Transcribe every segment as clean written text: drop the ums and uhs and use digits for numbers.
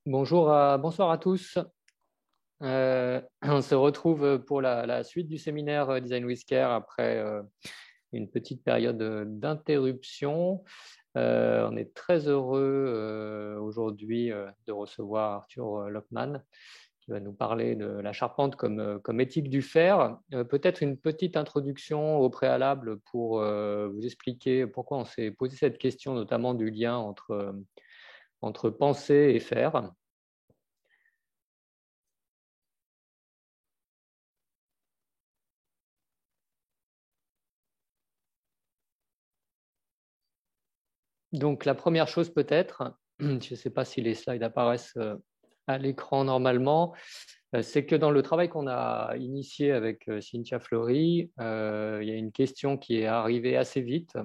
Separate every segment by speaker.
Speaker 1: Bonsoir à tous. On se retrouve pour la suite du séminaire Design with Care après une petite période d'interruption. On est très heureux aujourd'hui de recevoir Arthur Lockman qui va nous parler de la charpente comme éthique du fer. Peut-être une petite introduction au préalable pour vous expliquer pourquoi on s'est posé cette question, notamment du lien entre pensée et fer. Donc, la première chose peut-être, je ne sais pas si les slides apparaissent à l'écran normalement, c'est que dans le travail qu'on a initié avec Cynthia Fleury, il y a une question qui est arrivée assez vite,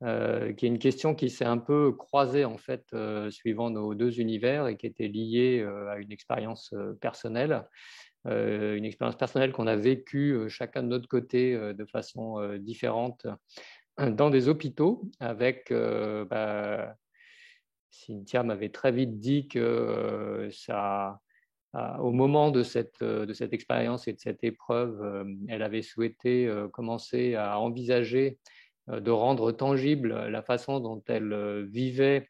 Speaker 1: qui est une question qui s'est un peu croisée en fait, suivant nos deux univers et qui était liée à une expérience personnelle. Une expérience personnelle qu'on a vécue chacun de notre côté de façon différente dans des hôpitaux avec Cynthia m'avait très vite dit que au moment de cette expérience et de cette épreuve, elle avait souhaité commencer à envisager de rendre tangible la façon dont elle vivait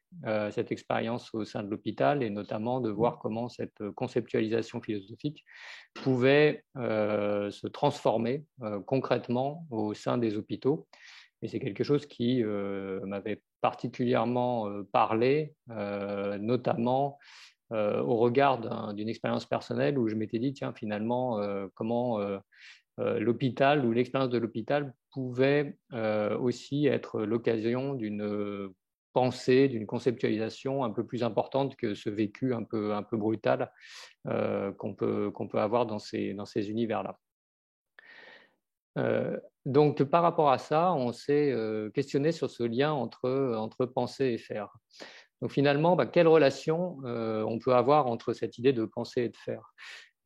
Speaker 1: cette expérience au sein de l'hôpital et notamment de voir comment cette conceptualisation philosophique pouvait se transformer concrètement au sein des hôpitaux. Et c'est quelque chose qui m'avait particulièrement parlé, notamment au regard d'une expérience personnelle où je m'étais dit, tiens, finalement, comment l'hôpital ou l'expérience de l'hôpital pouvait aussi être l'occasion d'une pensée, d'une conceptualisation un peu plus importante que ce vécu un peu brutal qu'on peut avoir dans ces univers-là. Donc, par rapport à ça, on s'est questionné sur ce lien entre pensée et faire. Donc, finalement, quelle relation on peut avoir entre cette idée de pensée et de faire?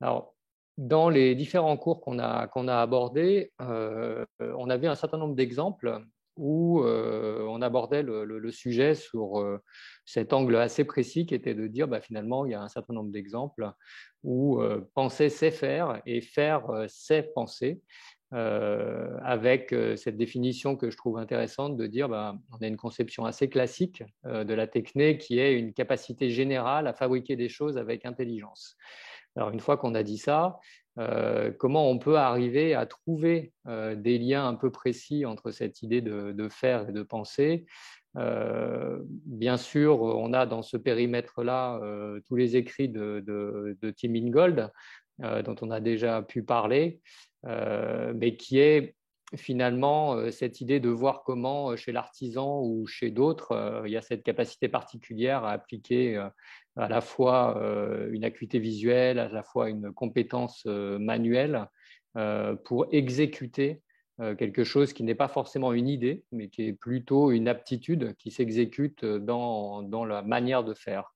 Speaker 1: Alors, dans les différents cours qu'on a abordés, on avait un certain nombre d'exemples où on abordait le sujet sur cet angle assez précis qui était de dire finalement, il y a un certain nombre d'exemples où penser c'est faire et faire c'est penser. Avec cette définition que je trouve intéressante de dire on a une conception assez classique de la techné qui est une capacité générale à fabriquer des choses avec intelligence. Alors une fois qu'on a dit ça, comment on peut arriver à trouver des liens un peu précis entre cette idée de faire et de penser? Bien sûr, on a dans ce périmètre-là tous les écrits de Tim Ingold, dont on a déjà pu parler, mais qui est finalement cette idée de voir comment chez l'artisan ou chez d'autres, il y a cette capacité particulière à appliquer à la fois une acuité visuelle, à la fois une compétence manuelle pour exécuter quelque chose qui n'est pas forcément une idée, mais qui est plutôt une aptitude qui s'exécute dans la manière de faire.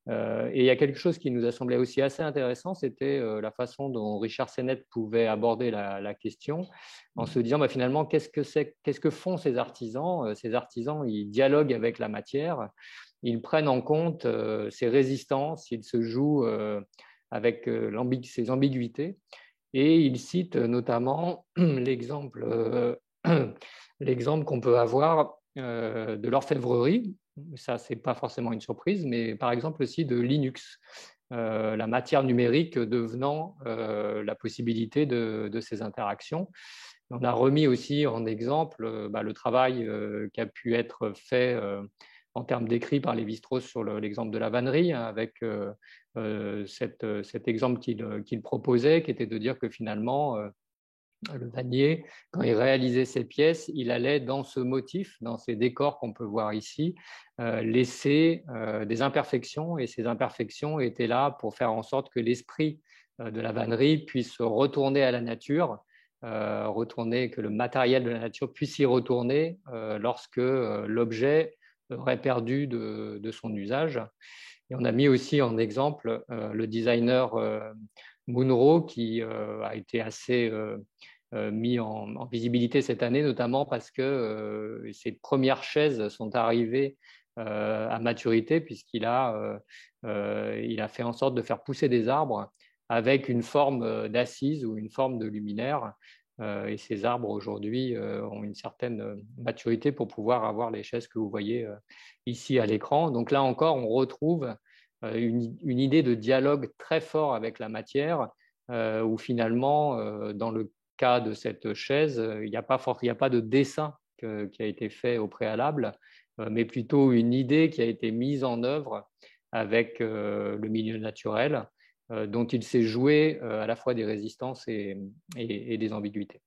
Speaker 1: Et il y a quelque chose qui nous a semblé aussi assez intéressant, c'était la façon dont Richard Sennett pouvait aborder la question en se disant finalement qu'est-ce que font ces artisans? Ces artisans, ils dialoguent avec la matière, ils prennent en compte ces résistances, ils se jouent avec ces ambiguïtés. Et il cite notamment l'exemple qu'on peut avoir de l'orfèvrerie. Ça, c'est pas forcément une surprise, mais par exemple aussi de Linux, la matière numérique devenant la possibilité de ces interactions. On a remis aussi en exemple le travail qui a pu être fait en termes d'écrit par Lévi-Strauss sur l'exemple de la vannerie, hein, avec cet exemple qu'il proposait, qui était de dire que finalement, le vannier, quand il réalisait ses pièces, il allait dans ce motif, dans ces décors qu'on peut voir ici, laisser des imperfections, et ces imperfections étaient là pour faire en sorte que l'esprit de la vannerie puisse retourner à la nature, que le matériel de la nature puisse y retourner lorsque l'objet aurait perdu de son usage. Et on a mis aussi en exemple le designer Munro qui a été assez mis en visibilité cette année, notamment parce que ses premières chaises sont arrivées à maturité, puisqu'il a il a fait en sorte de faire pousser des arbres avec une forme d'assise ou une forme de luminaire. Et ces arbres aujourd'hui ont une certaine maturité pour pouvoir avoir les chaises que vous voyez ici à l'écran. Donc là encore, on retrouve une idée de dialogue très fort avec la matière, où finalement, dans le cas de cette chaise, il n'y a pas de dessin qui a été fait au préalable, mais plutôt une idée qui a été mise en œuvre avec le milieu naturel, dont il s'est joué à la fois des résistances et des ambiguïtés.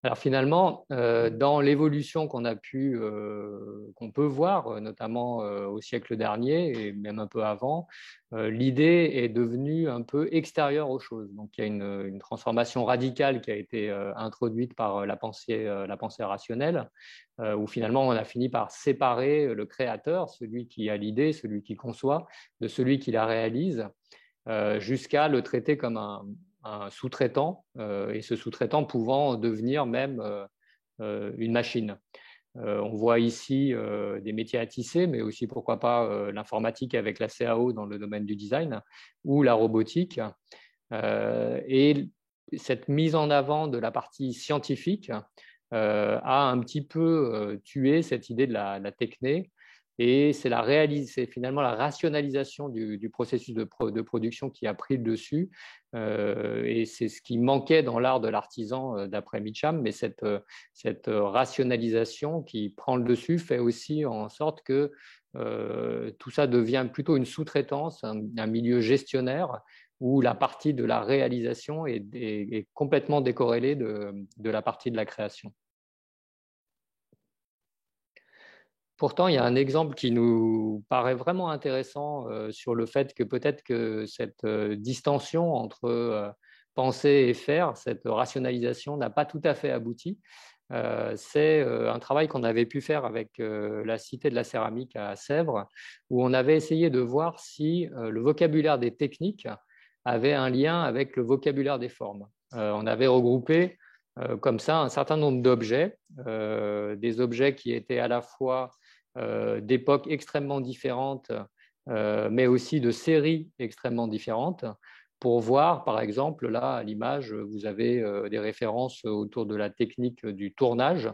Speaker 1: Alors finalement, dans l'évolution qu'on peut voir, notamment au siècle dernier et même un peu avant, l'idée est devenue un peu extérieure aux choses. Donc il y a une transformation radicale qui a été introduite par la pensée rationnelle, où finalement on a fini par séparer le créateur, celui qui a l'idée, celui qui conçoit, de celui qui la réalise, jusqu'à le traiter comme un sous-traitant, et ce sous-traitant pouvant devenir même une machine. On voit ici des métiers à tisser, mais aussi, pourquoi pas, l'informatique avec la CAO dans le domaine du design, ou la robotique. Et cette mise en avant de la partie scientifique a un petit peu tué cette idée de la techné. Et c'est finalement la rationalisation du processus de production qui a pris le dessus. Et c'est ce qui manquait dans l'art de l'artisan, d'après Mitcham. Mais cette rationalisation qui prend le dessus fait aussi en sorte que tout ça devient plutôt une sous-traitance, un milieu gestionnaire, où la partie de la réalisation est complètement décorrélée de la partie de la création. Pourtant, il y a un exemple qui nous paraît vraiment intéressant sur le fait que peut-être que cette distension entre penser et faire, cette rationalisation n'a pas tout à fait abouti. C'est un travail qu'on avait pu faire avec la Cité de la Céramique à Sèvres, où on avait essayé de voir si le vocabulaire des techniques avait un lien avec le vocabulaire des formes. On avait regroupé comme ça un certain nombre d'objets, des objets qui étaient à la fois d'époques extrêmement différentes, mais aussi de séries extrêmement différentes, pour voir, par exemple, là, à l'image, vous avez des références autour de la technique du tournage,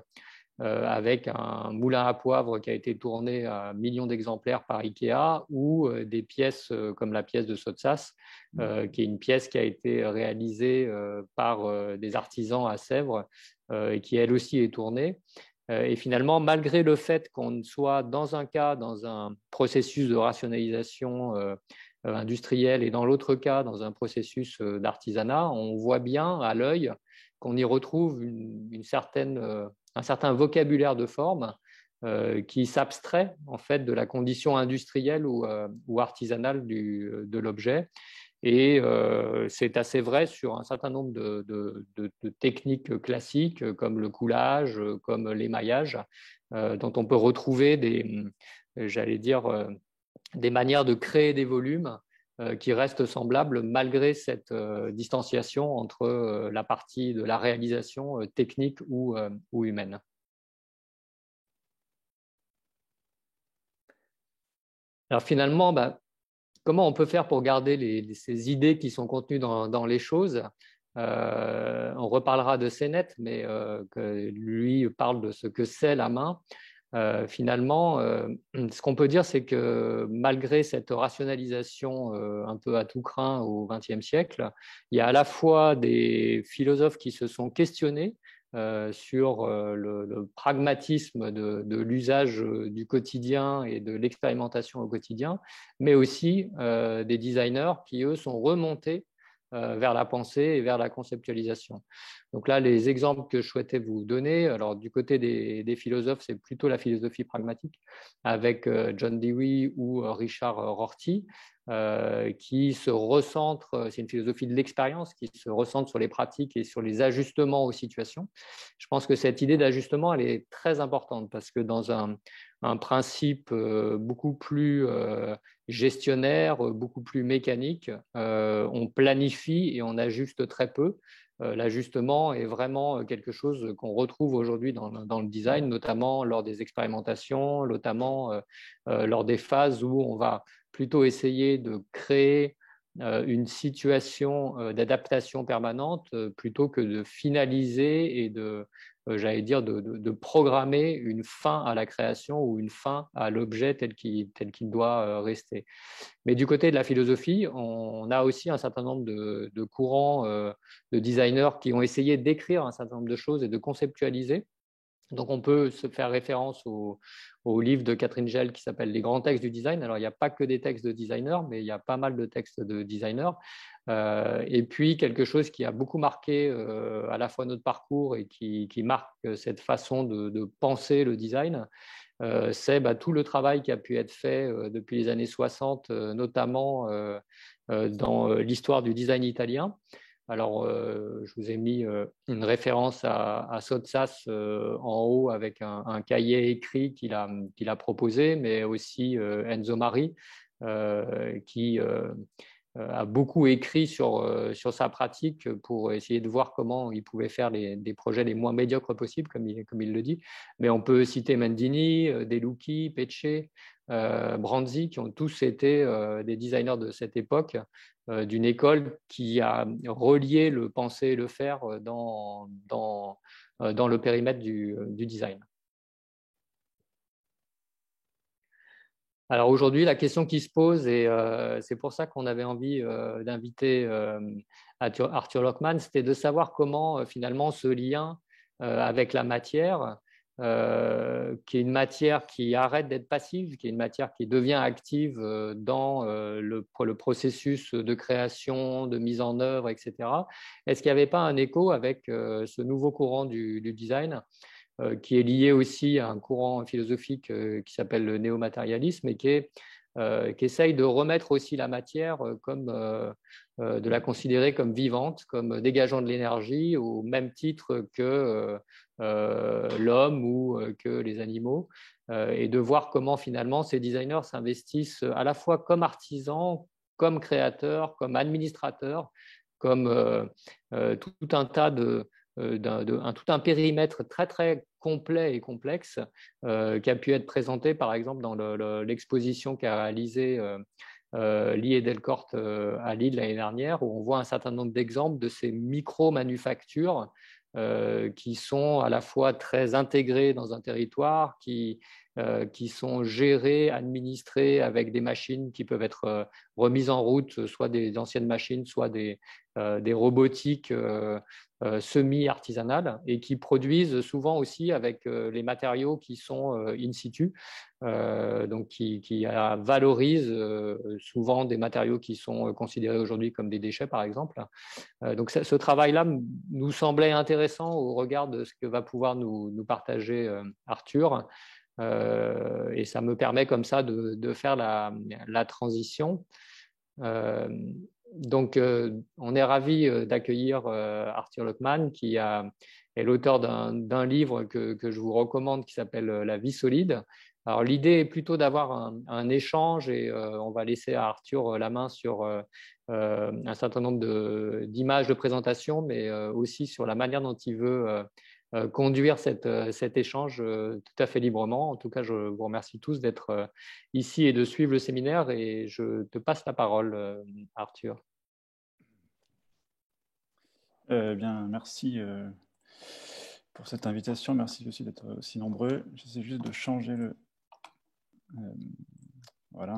Speaker 1: avec un moulin à poivre qui a été tourné à millions d'exemplaires par Ikea, ou des pièces comme la pièce de Sottsass, qui est une pièce qui a été réalisée par des artisans à Sèvres, et qui elle aussi est tournée. Et finalement, malgré le fait qu'on soit dans un cas dans un processus de rationalisation industrielle et dans l'autre cas dans un processus d'artisanat, on voit bien à l'œil qu'on y retrouve un certain vocabulaire de forme qui s'abstrait en fait de la condition industrielle ou artisanale de l'objet. Et c'est assez vrai sur un certain nombre de techniques classiques comme le coulage, comme l'émaillage, dont on peut retrouver des manières de créer des volumes qui restent semblables malgré cette distanciation entre la partie de la réalisation technique ou humaine. Alors finalement, comment on peut faire pour garder ces idées qui sont contenues dans les choses? On reparlera de Sennett, mais que lui parle de ce que c'est la main. Finalement, ce qu'on peut dire, c'est que malgré cette rationalisation un peu à tout crin au XXe siècle, il y a à la fois des philosophes qui se sont questionnés sur le pragmatisme de l'usage du quotidien et de l'expérimentation au quotidien, mais aussi des designers qui, eux, sont remontés vers la pensée et vers la conceptualisation. Donc là, les exemples que je souhaitais vous donner, alors du côté des philosophes, c'est plutôt la philosophie pragmatique, avec John Dewey ou Richard Rorty, qui se recentre, c'est une philosophie de l'expérience qui se recentre sur les pratiques et sur les ajustements aux situations. Je pense que cette idée d'ajustement, elle est très importante parce que dans un principe beaucoup plus gestionnaire, beaucoup plus mécanique. On planifie et on ajuste très peu. L'ajustement est vraiment quelque chose qu'on retrouve aujourd'hui dans le design, notamment lors des expérimentations, notamment lors des phases où on va plutôt essayer de créer une situation d'adaptation permanente plutôt que de finaliser et j'allais dire, de programmer une fin à la création ou une fin à l'objet tel qu'il doit rester. Mais du côté de la philosophie, on a aussi un certain nombre de courants de designers qui ont essayé d'écrire un certain nombre de choses et de conceptualiser. Donc, on peut se faire référence au livre de Catherine Gell qui s'appelle Les grands textes du design. Alors, il n'y a pas que des textes de designers, mais il y a pas mal de textes de designers. Et puis, quelque chose qui a beaucoup marqué à la fois notre parcours et qui marque cette façon de penser le design, c'est tout le travail qui a pu être fait depuis les années 60, notamment dans l'histoire du design italien. Alors, je vous ai mis une référence à Sottsass en haut avec un cahier écrit qu'il a proposé, mais aussi Enzo Mari, qui a beaucoup écrit sur sa pratique pour essayer de voir comment il pouvait faire des projets les moins médiocres possibles, comme il le dit. Mais on peut citer Mendini, De Lucchi, Pecce, Branzi, qui ont tous été des designers de cette époque, d'une école qui a relié le penser et le faire dans le périmètre du design. Alors aujourd'hui, la question qui se pose, et c'est pour ça qu'on avait envie d'inviter Arthur Lockman, c'était de savoir comment finalement ce lien avec la matière, qui est une matière qui arrête d'être passive, qui est une matière qui devient active dans le processus de création, de mise en œuvre, etc. Est-ce qu'il n'y avait pas un écho avec ce nouveau courant du design qui est lié aussi à un courant philosophique qui s'appelle le néomatérialisme et qui essaye de remettre aussi la matière comme de la considérer comme vivante, comme dégageant de l'énergie au même titre que l'homme ou que les animaux, et de voir comment finalement ces designers s'investissent à la fois comme artisans, comme créateurs, comme administrateurs, comme tout un tas tout un périmètre très très complet et complexe qui a pu être présenté par exemple dans l'exposition qu'a réalisée Lee et Delcourt à Lille l'année dernière, où on voit un certain nombre d'exemples de ces micro-manufactures qui sont à la fois très intégrées dans un territoire, qui sont gérées, administrées avec des machines qui peuvent être remises en route, soit des anciennes machines, soit des robotiques semi-artisanales, et qui produisent souvent aussi avec les matériaux qui sont in situ, donc qui valorisent souvent des matériaux qui sont considérés aujourd'hui comme des déchets, par exemple. Donc ce travail-là nous semblait intéressant au regard de ce que va pouvoir nous partager Arthur. Et ça me permet comme ça de faire la transition. Donc, on est ravi d'accueillir Arthur Lockman, qui est l'auteur d'un livre que je vous recommande qui s'appelle La vie solide. Alors, l'idée est plutôt d'avoir un échange et on va laisser à Arthur la main sur un certain nombre d'images de présentation, mais aussi sur la manière dont il veut conduire cet échange tout à fait librement. En tout cas, je vous remercie tous d'être ici et de suivre le séminaire, et je te passe la parole, Arthur.
Speaker 2: Bien, merci pour cette invitation. Merci aussi d'être aussi nombreux. J'essaie juste de changer le... voilà.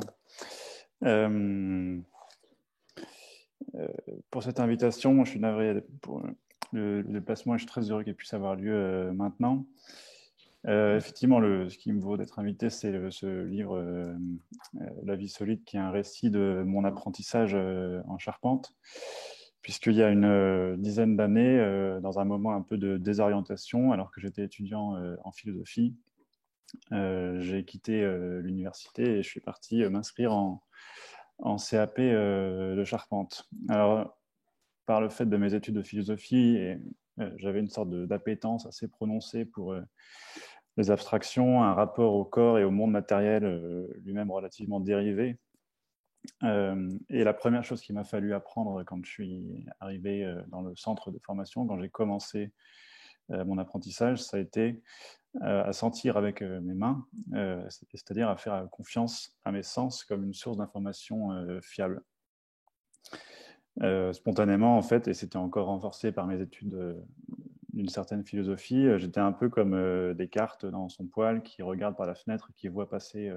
Speaker 2: Pour cette invitation, je suis navré pour le déplacement et je suis très heureux qu'il puisse avoir lieu maintenant. Effectivement, ce qui me vaut d'être invité, c'est ce livre La vie solide, qui est un récit de mon apprentissage en charpente, puisqu'il y a une dizaine d'années, dans un moment un peu de désorientation, alors que j'étais étudiant en philosophie, j'ai quitté l'université et je suis parti m'inscrire en CAP de charpente. Alors, par le fait de mes études de philosophie, j'avais une sorte d'appétence assez prononcée pour les abstractions, un rapport au corps et au monde matériel lui-même relativement dérivé. Et la première chose qu'il m'a fallu apprendre quand je suis arrivé dans le centre de formation, quand j'ai commencé mon apprentissage, ça a été à sentir avec mes mains, c'est-à-dire à faire confiance à mes sens comme une source d'information fiable. Spontanément, en fait, et c'était encore renforcé par mes études d'une certaine philosophie, j'étais un peu comme Descartes dans son poêle qui regarde par la fenêtre, qui voit passer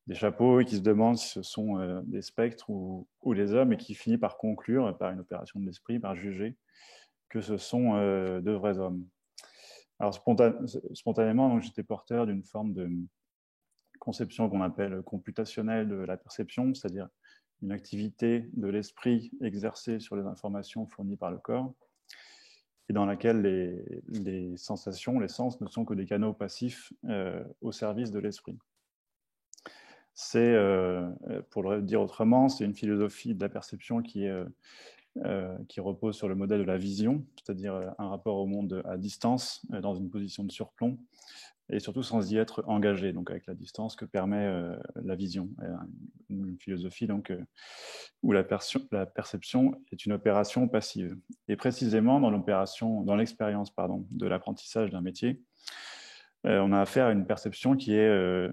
Speaker 2: des chapeaux et qui se demande si ce sont des spectres ou des hommes et qui finit par conclure, par une opération de l'esprit, par juger que ce sont de vrais hommes. Alors spontanément, j'étais porteur d'une forme de conception qu'on appelle computationnelle de la perception, c'est-à-dire une activité de l'esprit exercée sur les informations fournies par le corps, et dans laquelle les sensations, les sens ne sont que des canaux passifs au service de l'esprit. C'est, pour le dire autrement, c'est une philosophie de la perception qui repose sur le modèle de la vision, c'est-à-dire un rapport au monde à distance, dans une position de surplomb, et surtout sans y être engagé, donc avec la distance que permet la vision. Une philosophie donc, où la perception est une opération passive. Et précisément dans l'expérience de l'apprentissage d'un métier, on a affaire à une perception qui est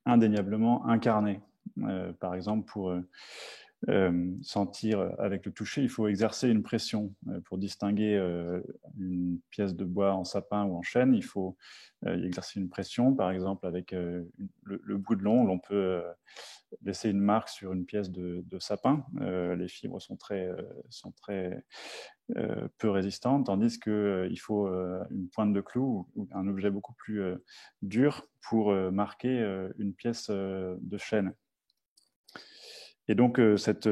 Speaker 2: indéniablement incarnée. Par exemple, pour sentir avec le toucher, il faut exercer une pression. Pour distinguer une pièce de bois en sapin ou en chêne, il faut y exercer une pression. Par exemple, avec le bout de l'ongle, on peut laisser une marque sur une pièce de sapin. Les fibres sont très peu résistantes, tandis qu'il faut une pointe de clou ou un objet beaucoup plus dur pour marquer une pièce de chêne. Et donc, cette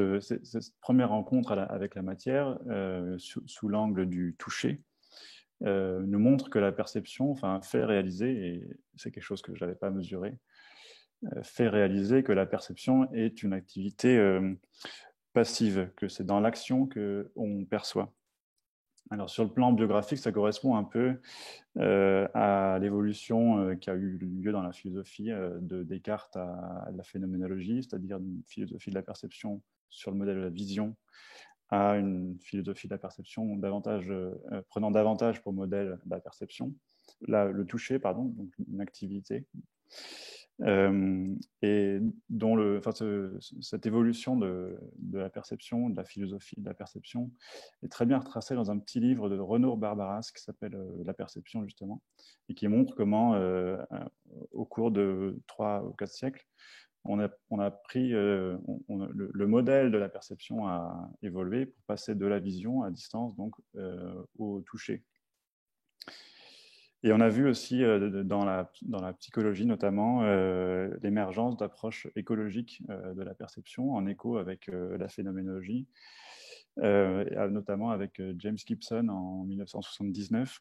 Speaker 2: première rencontre avec la matière, sous l'angle du toucher, nous montre que la perception fait réaliser, et c'est quelque chose que je n'avais pas mesuré, fait réaliser que la perception est une activité passive, que c'est dans l'action qu'on perçoit. Alors, sur le plan biographique, ça correspond un peu à l'évolution qui a eu lieu dans la philosophie de Descartes à la phénoménologie, c'est-à-dire une philosophie de la perception sur le modèle de la vision, à une philosophie de la perception prenant davantage pour modèle la perception, le toucher, donc une activité. Et dont cette évolution de la perception, de la philosophie de la perception, est très bien retracée dans un petit livre de Renaud Barbaras qui s'appelle La perception, justement, et qui montre comment, au cours de 3 ou 4 siècles, on a pris le modèle de la perception a évolué pour passer de la vision à distance, donc au toucher. Et on a vu aussi dans la psychologie notamment l'émergence d'approches écologiques de la perception en écho avec la phénoménologie, notamment avec James Gibson en 1979,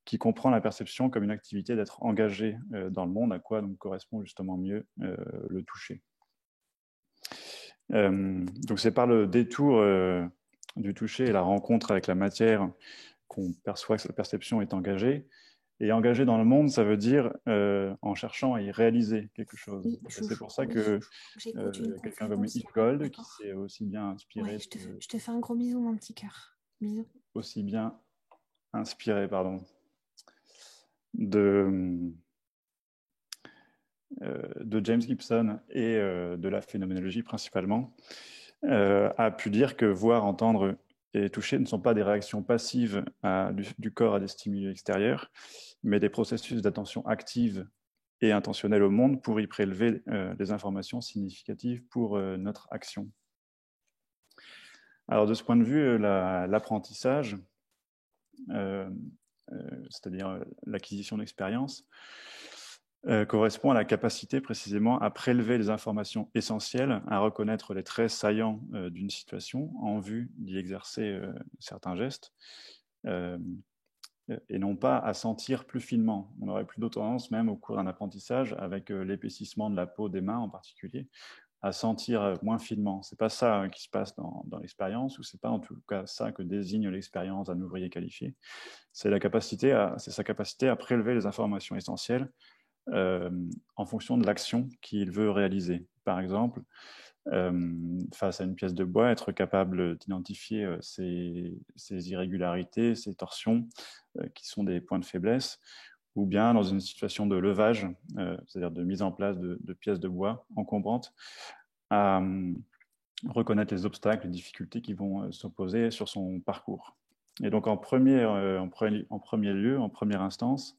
Speaker 2: qui comprend la perception comme une activité d'être engagé dans le monde, à quoi donc correspond justement mieux le toucher. Donc c'est par le détour du toucher et la rencontre avec la matière qu'on perçoit que la perception est engagée. Et engagé dans le monde, ça veut dire en cherchant à y réaliser quelque chose. Oui, c'est pour ça que quelqu'un comme Yves Gold, qui s'est aussi bien inspiré...
Speaker 3: Ouais, je te fais un gros bisou, mon petit cœur. Bisous.
Speaker 2: Aussi bien inspiré, de James Gibson et de la phénoménologie principalement, a pu dire que voir, entendre et toucher ne sont pas des réactions passives du corps à des stimuli extérieurs, mais des processus d'attention active et intentionnelle au monde pour y prélever des informations significatives pour notre action. Alors de ce point de vue, l'apprentissage, c'est-à-dire l'acquisition d'expérience, correspond à la capacité précisément à prélever les informations essentielles, à reconnaître les traits saillants d'une situation en vue d'y exercer certains gestes, et non pas à sentir plus finement. On aurait plutôt tendance, même au cours d'un apprentissage, avec l'épaississement de la peau des mains en particulier, à sentir moins finement. C'est pas ça qui se passe dans l'expérience, ou c'est pas en tout cas ça que désigne l'expérience d'un ouvrier qualifié. C'est sa capacité à prélever les informations essentielles en fonction de l'action qu'il veut réaliser. Par exemple, face à une pièce de bois, être capable d'identifier ses irrégularités, ses torsions, qui sont des points de faiblesse, ou bien dans une situation de levage, c'est-à-dire de mise en place de pièces de bois encombrantes, à reconnaître les obstacles, les difficultés qui vont s'opposer sur son parcours. Et donc en première instance,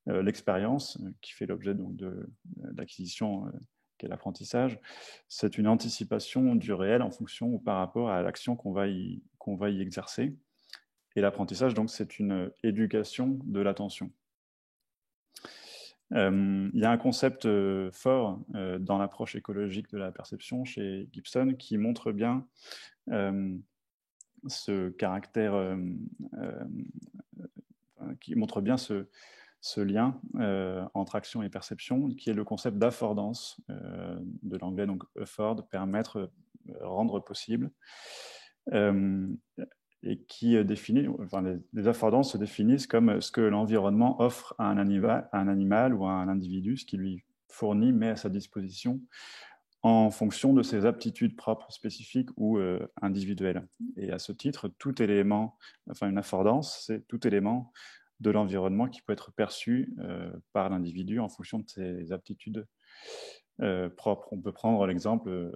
Speaker 2: l'expérience qui fait l'objet de l'acquisition qu'est l'apprentissage, c'est une anticipation du réel en fonction ou par rapport à l'action qu'on va y exercer. Et l'apprentissage, donc, c'est une éducation de l'attention. Il y a un concept fort dans l'approche écologique de la perception chez Gibson qui montre bien ce caractère, qui montre bien ce lien entre action et perception, qui est le concept d'affordance, de l'anglais donc afford, permettre, rendre possible, et qui définit, enfin, les affordances se définissent comme ce que l'environnement offre à un animal ou à un individu, ce qui lui fournit, met à sa disposition en fonction de ses aptitudes propres, spécifiques ou individuelles. Et à ce titre, tout élément, enfin une affordance, c'est tout élément de l'environnement qui peut être perçu par l'individu en fonction de ses aptitudes propres. On peut prendre l'exemple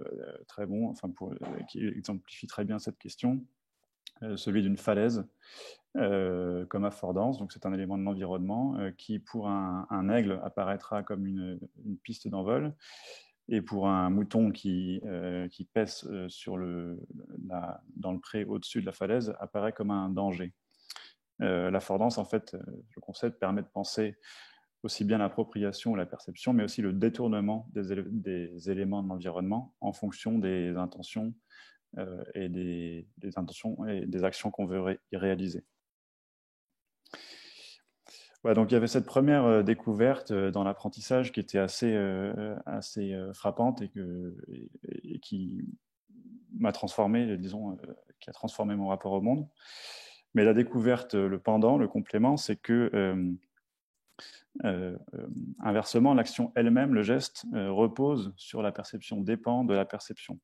Speaker 2: très bon, enfin qui exemplifie très bien cette question, celui d'une falaise comme affordance. Donc c'est un élément de l'environnement qui, pour un aigle, apparaîtra comme une piste d'envol, et pour un mouton qui pèse dans le pré au-dessus de la falaise, apparaît comme un danger. L'affordance, en fait, le concept permet de penser aussi bien l'appropriation ou la perception, mais aussi le détournement des éléments de l'environnement en fonction des intentions et des intentions et des actions qu'on veut y réaliser. Ouais, donc il y avait cette première découverte dans l'apprentissage qui était assez frappante et qui m'a transformé, disons, qui a transformé mon rapport au monde. Mais la découverte, le pendant, le complément, c'est que inversement, l'action elle-même, le geste, repose sur la perception, dépend de la perception.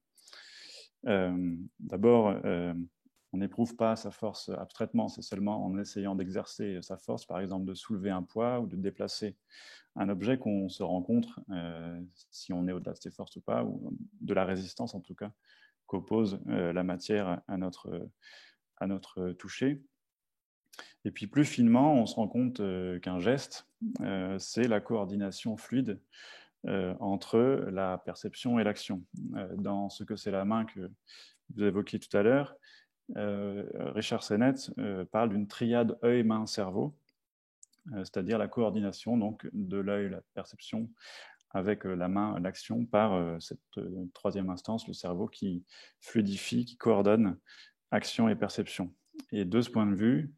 Speaker 2: D'abord, on n'éprouve pas sa force abstraitement, c'est seulement en essayant d'exercer sa force, par exemple de soulever un poids ou de déplacer un objet, qu'on se rend compte si on est au-delà de ses forces ou pas, ou de la résistance en tout cas qu'oppose la matière à notre toucher. Et puis plus finement, on se rend compte qu'un geste, c'est la coordination fluide entre la perception et l'action. Dans ce que c'est la main que vous évoquiez tout à l'heure, Richard Sennett parle d'une triade œil-main-cerveau, c'est-à-dire la coordination donc, de l'œil, la perception, avec la main, l'action, par cette troisième instance, le cerveau, qui fluidifie, qui coordonne action et perception. Et de ce point de vue,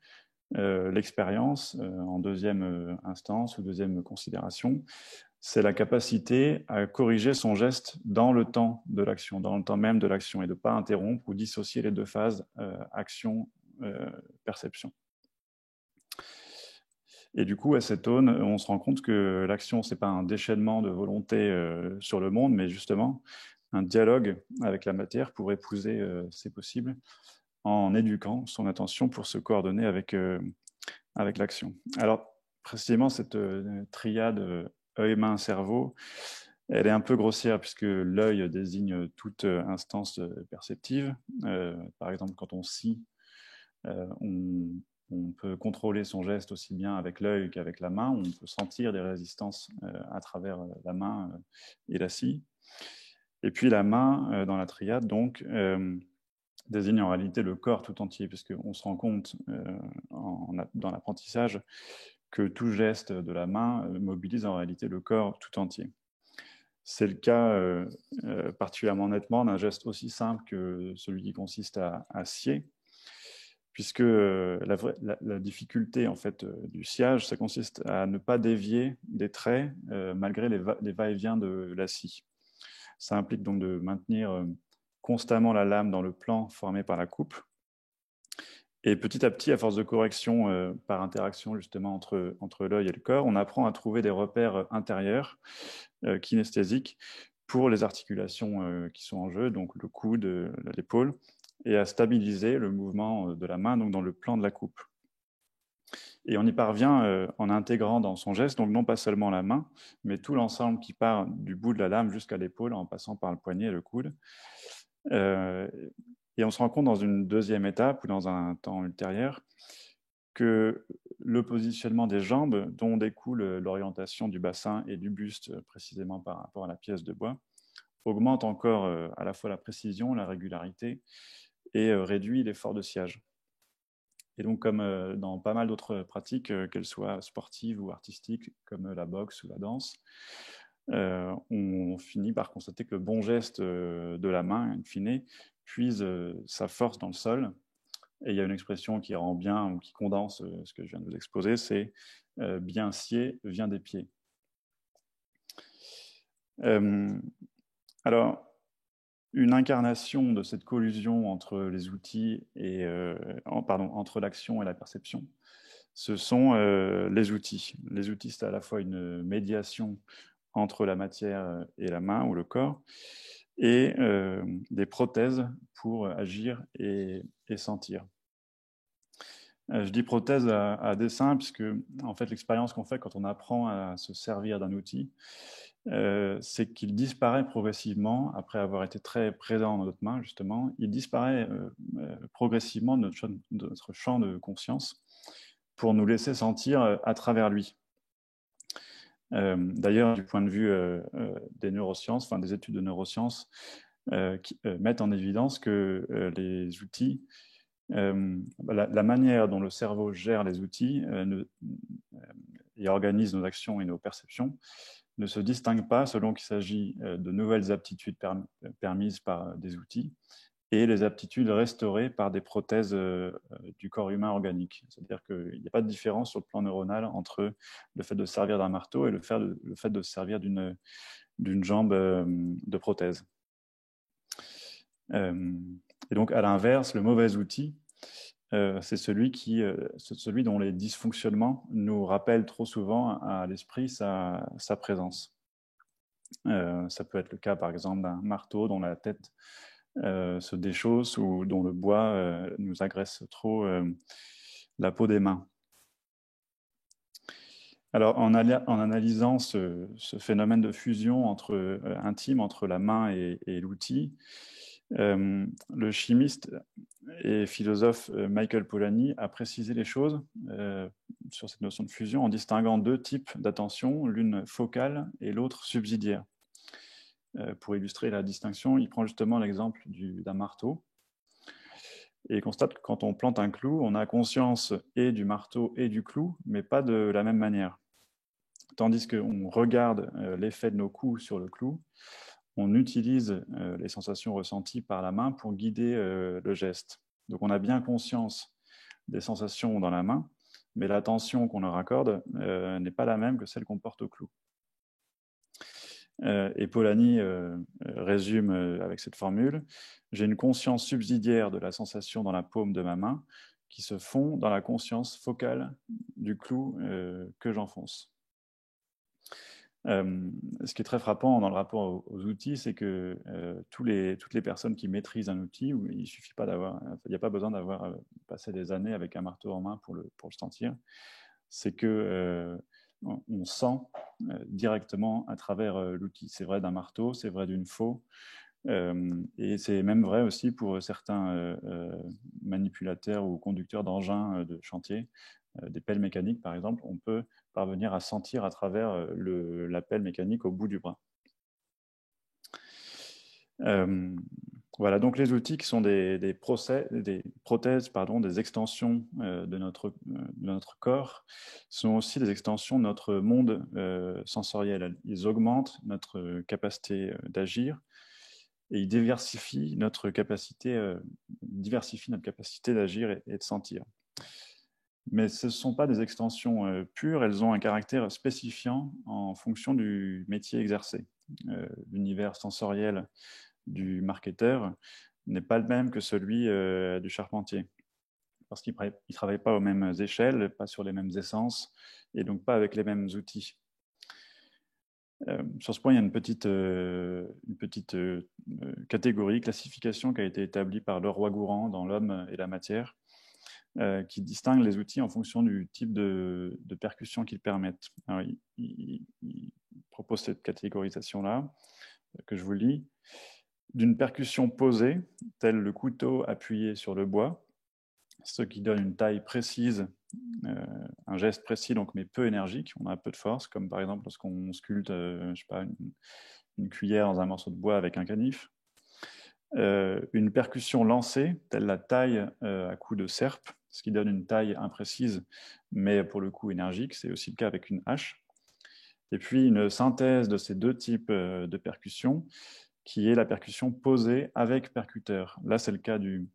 Speaker 2: l'expérience, en deuxième instance ou deuxième considération, c'est la capacité à corriger son geste dans le temps de l'action, dans le temps même de l'action, et de ne pas interrompre ou dissocier les deux phases, action-perception. Et du coup, à cette aune, on se rend compte que l'action, ce n'est pas un déchaînement de volonté sur le monde, mais justement un dialogue avec la matière pour épouser, c'est possible, en éduquant son attention pour se coordonner avec l'action. Alors, précisément, cette triade œil, main, cerveau, elle est un peu grossière puisque l'œil désigne toute instance perceptive. Par exemple, quand on scie, on peut contrôler son geste aussi bien avec l'œil qu'avec la main. On peut sentir des résistances à travers la main et la scie. Et puis la main, dans la triade, donc, désigne en réalité le corps tout entier, puisqu'on se rend compte dans l'apprentissage que tout geste de la main mobilise en réalité le corps tout entier. C'est le cas particulièrement nettement d'un geste aussi simple que celui qui consiste à scier, puisque la difficulté en fait, du sciage, ça consiste à ne pas dévier des traits malgré les va-et-vient de la scie. Ça implique donc de maintenir constamment la lame dans le plan formé par la coupe. Et petit à petit, à force de correction par interaction justement entre l'œil et le corps, on apprend à trouver des repères intérieurs kinesthésiques pour les articulations qui sont en jeu, donc le coude, l'épaule, et à stabiliser le mouvement de la main donc dans le plan de la coupe. Et on y parvient en intégrant dans son geste, donc non pas seulement la main, mais tout l'ensemble qui part du bout de la lame jusqu'à l'épaule en passant par le poignet et le coude. Et on se rend compte dans une deuxième étape ou dans un temps ultérieur que le positionnement des jambes, dont découle l'orientation du bassin et du buste précisément par rapport à la pièce de bois, augmente encore à la fois la précision, la régularité et réduit l'effort de sciage. Et donc, comme dans pas mal d'autres pratiques, qu'elles soient sportives ou artistiques, comme la boxe ou la danse, on finit par constater que le bon geste de la main, in fine, puise sa force dans le sol. Et il y a une expression qui rend bien ou qui condense ce que je viens de vous exposer, c'est bien scier vient des pieds. Alors, une incarnation de cette collusion entre les outils et entre l'action et la perception, ce sont les outils. Les outils, c'est à la fois une médiation entre la matière et la main ou le corps, et des prothèses pour agir et sentir. Je dis prothèse à dessein, puisque en fait, l'expérience qu'on fait quand on apprend à se servir d'un outil, c'est qu'il disparaît progressivement, après avoir été très présent dans notre main, justement, il disparaît progressivement de notre champ de conscience pour nous laisser sentir à travers lui. D'ailleurs, du point de vue des neurosciences, enfin des études de neurosciences, qui mettent en évidence que les outils, la manière dont le cerveau gère les outils et organise nos actions et nos perceptions ne se distingue pas selon qu'il s'agit de nouvelles aptitudes permises par des outils et les aptitudes restaurées par des prothèses du corps humain organique. C'est-à-dire qu'il n'y a pas de différence sur le plan neuronal entre le fait de se servir d'un marteau et le fait de se servir d'une jambe de prothèse. Et donc, à l'inverse, le mauvais outil, c'est celui dont les dysfonctionnements nous rappellent trop souvent à l'esprit sa présence. Ça peut être le cas, par exemple, d'un marteau dont la tête se déchausse ou dont le bois nous agresse trop la peau des mains. Alors, en analysant ce phénomène de fusion intime entre la main et l'outil, le chimiste et philosophe Michael Polanyi a précisé les choses sur cette notion de fusion en distinguant deux types d'attention, l'une focale et l'autre subsidiaire. Pour illustrer la distinction, il prend justement l'exemple d'un marteau et il constate que quand on plante un clou, on a conscience et du marteau et du clou, mais pas de la même manière. Tandis qu'on regarde l'effet de nos coups sur le clou, on utilise les sensations ressenties par la main pour guider le geste. Donc on a bien conscience des sensations dans la main, mais l'attention qu'on leur accorde n'est pas la même que celle qu'on porte au clou. Et Polanyi résume avec cette formule: j'ai une conscience subsidiaire de la sensation dans la paume de ma main qui se fond dans la conscience focale du clou que j'enfonce. Ce qui est très frappant dans le rapport aux outils, c'est que toutes les personnes qui maîtrisent un outil, il suffit pas il n'y a pas besoin d'avoir passé des années avec un marteau en main pour le sentir, c'est que on sent directement à travers l'outil. C'est vrai d'un marteau, c'est vrai d'une faux, et c'est même vrai aussi pour certains manipulateurs ou conducteurs d'engins de chantier, des pelles mécaniques par exemple. On peut parvenir à sentir à travers la pelle mécanique au bout du bras. Voilà, donc les outils qui sont des prothèses, des extensions de notre corps, sont aussi des extensions de notre monde sensoriel. Ils augmentent notre capacité d'agir et ils diversifient notre capacité d'agir et de sentir. Mais ce ne sont pas des extensions pures, elles ont un caractère spécifiant en fonction du métier exercé. L'univers sensoriel du marketeur n'est pas le même que celui du charpentier, parce qu'il ne travaille pas aux mêmes échelles, pas sur les mêmes essences, et donc pas avec les mêmes outils. Sur ce point, il y a une petite catégorie, classification qui a été établie par Leroy-Gourhan dans L'Homme et la matière, qui distingue les outils en fonction du type de percussion qu'ils permettent. Alors, il propose cette catégorisation-là, que je vous lis. D'une percussion posée, tel le couteau appuyé sur le bois, ce qui donne une taille précise, un geste précis, donc, mais peu énergique, on a un peu de force, comme par exemple lorsqu'on sculpte je sais pas, une cuillère dans un morceau de bois avec un canif. Une percussion lancée, telle la taille à coup de serpe, ce qui donne une taille imprécise, mais pour le coup énergique, c'est aussi le cas avec une hache. Et puis une synthèse de ces deux types de percussions, qui est la percussion posée avec percuteur. Là, c'est le cas du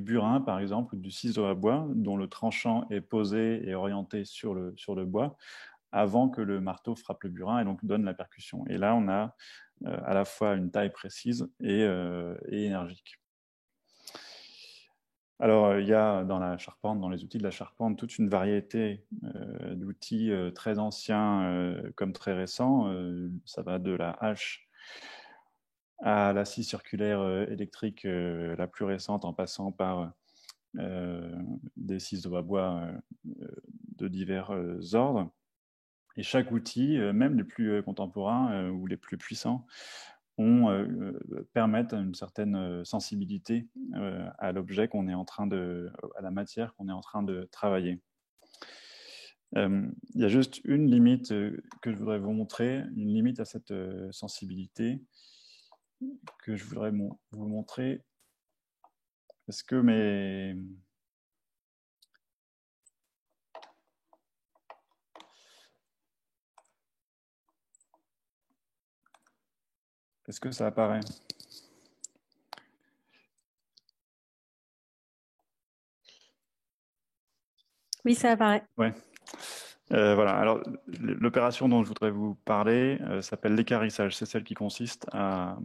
Speaker 2: burin, par exemple, ou du ciseau à bois, dont le tranchant est posé et orienté sur le bois, avant que le marteau frappe le burin et donc donne la percussion. Et là, on a à la fois une taille précise et énergique. Alors, il y a dans la charpente, dans les outils de la charpente, toute une variété d'outils très anciens comme très récents. Ça va de la hache à la scie circulaire électrique la plus récente, en passant par des ciseaux à bois de divers ordres. Et chaque outil, même les plus contemporains ou les plus puissants, permettent une certaine sensibilité à l'objet qu'on est en train à la matière qu'on est en train de travailler. Il y a juste une limite que je voudrais vous montrer, une limite à cette sensibilité que je voudrais vous montrer. Est-ce que Est-ce que ça apparaît?
Speaker 3: Oui, ça apparaît.
Speaker 2: Ouais. Voilà. Alors, l'opération dont je voudrais vous parler s'appelle l'équarrissage. C'est celle qui consiste à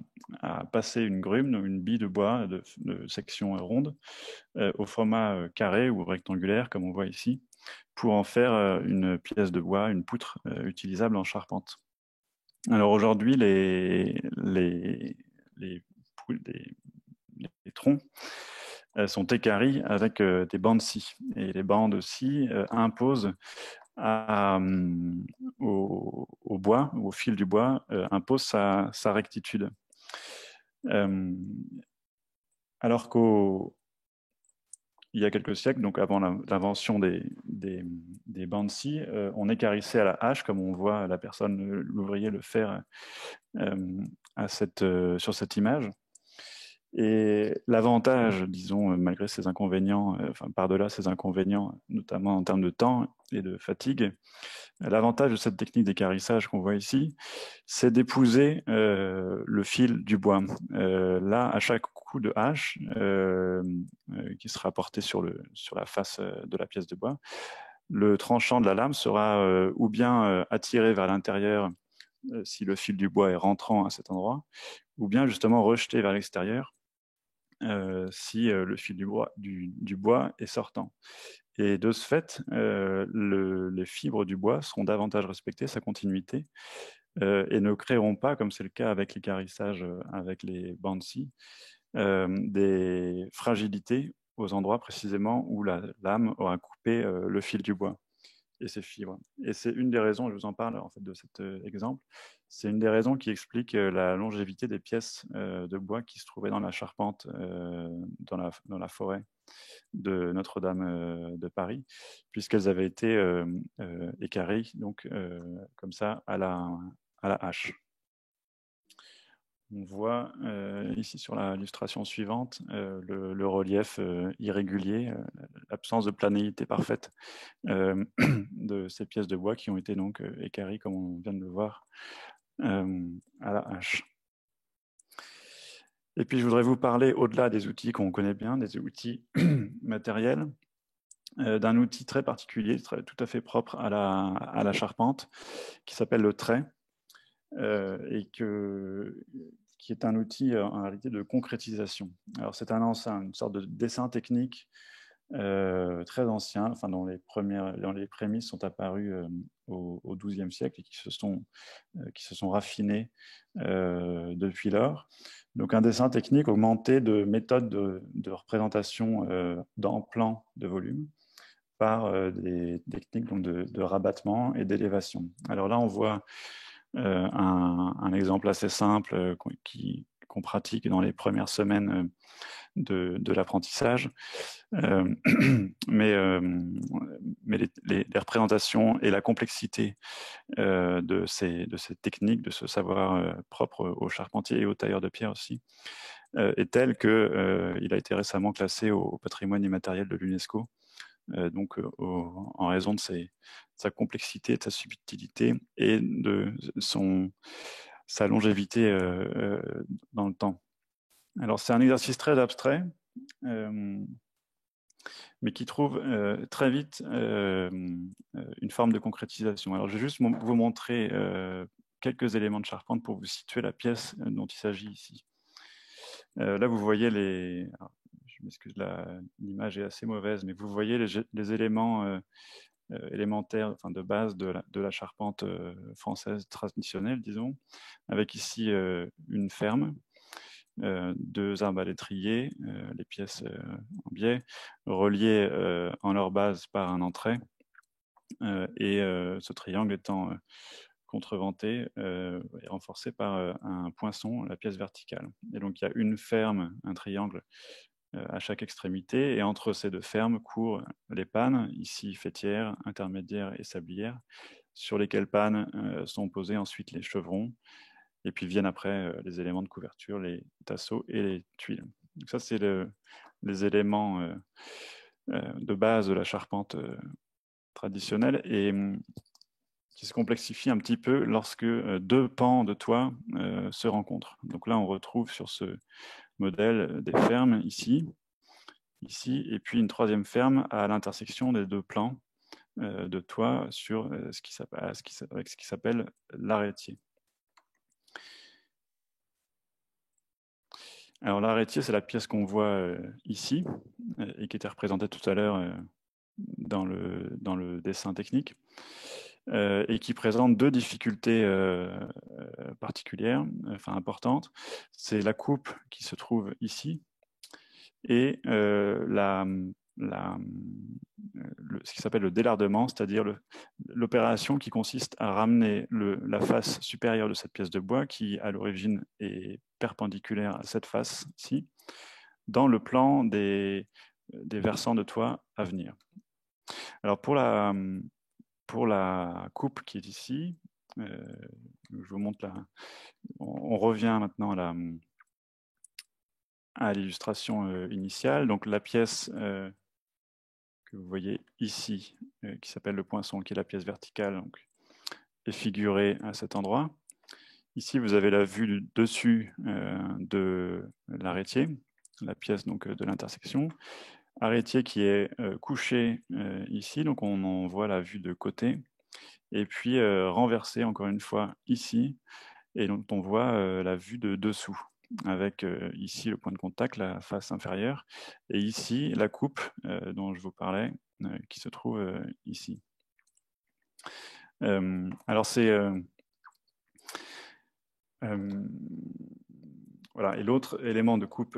Speaker 2: passer une grume, une bille de bois de section ronde, au format carré ou rectangulaire, comme on voit ici, pour en faire une pièce de bois, une poutre utilisable en charpente. Alors aujourd'hui, les troncs sont équarris avec des bandes de scie. Et les bandes de scie imposent au bois, au fil du bois, impose sa rectitude. Alors qu'il y a quelques siècles, donc avant l'invention des bandes de scie, on équarrissait à la hache, comme on voit l'ouvrier le faire sur cette image. Et l'avantage, disons, malgré ses inconvénients, par-delà ses inconvénients, notamment en termes de temps et de fatigue, l'avantage de cette technique d'équarrissage qu'on voit ici, c'est d'épouser le fil du bois. Là, à chaque coup de hache qui sera porté sur la face de la pièce de bois, le tranchant de la lame sera ou bien attiré vers l'intérieur si le fil du bois est rentrant à cet endroit, ou bien justement rejeté vers l'extérieur si le fil du bois est sortant. Et de ce fait, les fibres du bois seront davantage respectées, sa continuité, et ne créeront pas, comme c'est le cas avec l'équarrissage avec les bandes de scie, des fragilités aux endroits précisément où la lame aura coupé le fil du bois et ses fibres. Et c'est une des raisons, je vous en parle en fait de cet exemple, c'est une des raisons qui explique la longévité des pièces de bois qui se trouvaient dans la charpente dans la forêt de Notre-Dame de Paris, puisqu'elles avaient été équarries donc comme ça à la hache. On voit ici sur l'illustration suivante le relief irrégulier, l'absence de planéité parfaite de ces pièces de bois qui ont été donc équarries, comme on vient de le voir, à la hache. Et puis je voudrais vous parler, au-delà des outils qu'on connaît bien, des outils matériels, d'un outil très particulier, tout à fait propre à la charpente, qui s'appelle le trait, et qui est un outil en réalité de concrétisation. Alors c'est une sorte de dessin technique très ancien, enfin dont les prémices sont apparues au XIIe siècle et qui se sont raffinées depuis lors. Donc un dessin technique augmenté de méthodes de représentation dans plan de volume par des techniques donc de rabattement et d'élévation. Alors là, on voit un exemple assez simple qu'on pratique dans les premières semaines de l'apprentissage. Mais les représentations et la complexité de ces techniques, de ce savoir propre aux charpentiers et aux tailleurs de pierre aussi, est telle qu'il a été récemment classé au patrimoine immatériel de l'UNESCO. Donc, en raison de sa complexité, de sa subtilité et de sa longévité dans le temps. Alors, c'est un exercice très abstrait, mais qui trouve très vite une forme de concrétisation. Alors, je vais juste vous montrer quelques éléments de charpente pour vous situer la pièce dont il s'agit ici. Là, vous voyez alors, je m'excuse, l'image est assez mauvaise, mais vous voyez les éléments élémentaires, enfin de base de la charpente française traditionnelle, disons, avec ici une ferme, deux arbalétriers, les pièces en biais, reliées en leur base par un entrée, et ce triangle étant contreventé et renforcé par un poinçon, la pièce verticale. Et donc il y a une ferme, un triangle à chaque extrémité, et entre ces deux fermes courent les pannes, ici faîtières, intermédiaires et sablières, sur lesquelles pannes sont posés ensuite les chevrons, et puis viennent après les éléments de couverture, les tasseaux et les tuiles. Donc ça, c'est les éléments de base de la charpente traditionnelle, et qui se complexifie un petit peu lorsque deux pans de toit se rencontrent. Donc là, on retrouve sur ce modèle des fermes ici, et puis une troisième ferme à l'intersection des deux plans de toit sur ce qui s'appelle l'arrêtier. Alors l'arrêtier, c'est la pièce qu'on voit ici et qui était représentée tout à l'heure dans le dessin technique. Et qui présente deux difficultés particulières, enfin importantes. C'est la coupe qui se trouve ici et ce qui s'appelle le délardement, c'est-à-dire l'opération qui consiste à ramener la face supérieure de cette pièce de bois, qui à l'origine est perpendiculaire à cette face-ci, dans le plan des versants de toit à venir. Alors pour la coupe qui est ici, je vous montre là. On revient maintenant à l'illustration initiale. Donc la pièce que vous voyez ici, qui s'appelle le poinçon, qui est la pièce verticale, donc, est figurée à cet endroit. Ici, vous avez la vue du dessus de l'arrêtier, la pièce donc, de l'intersection. Arrêtier qui est couché ici, donc on en voit la vue de côté. Et puis renversé encore une fois ici, et donc on voit la vue de dessous, avec ici le point de contact, la face inférieure, et ici la coupe dont je vous parlais, qui se trouve ici. Alors c'est... voilà. Et l'autre élément de coupe,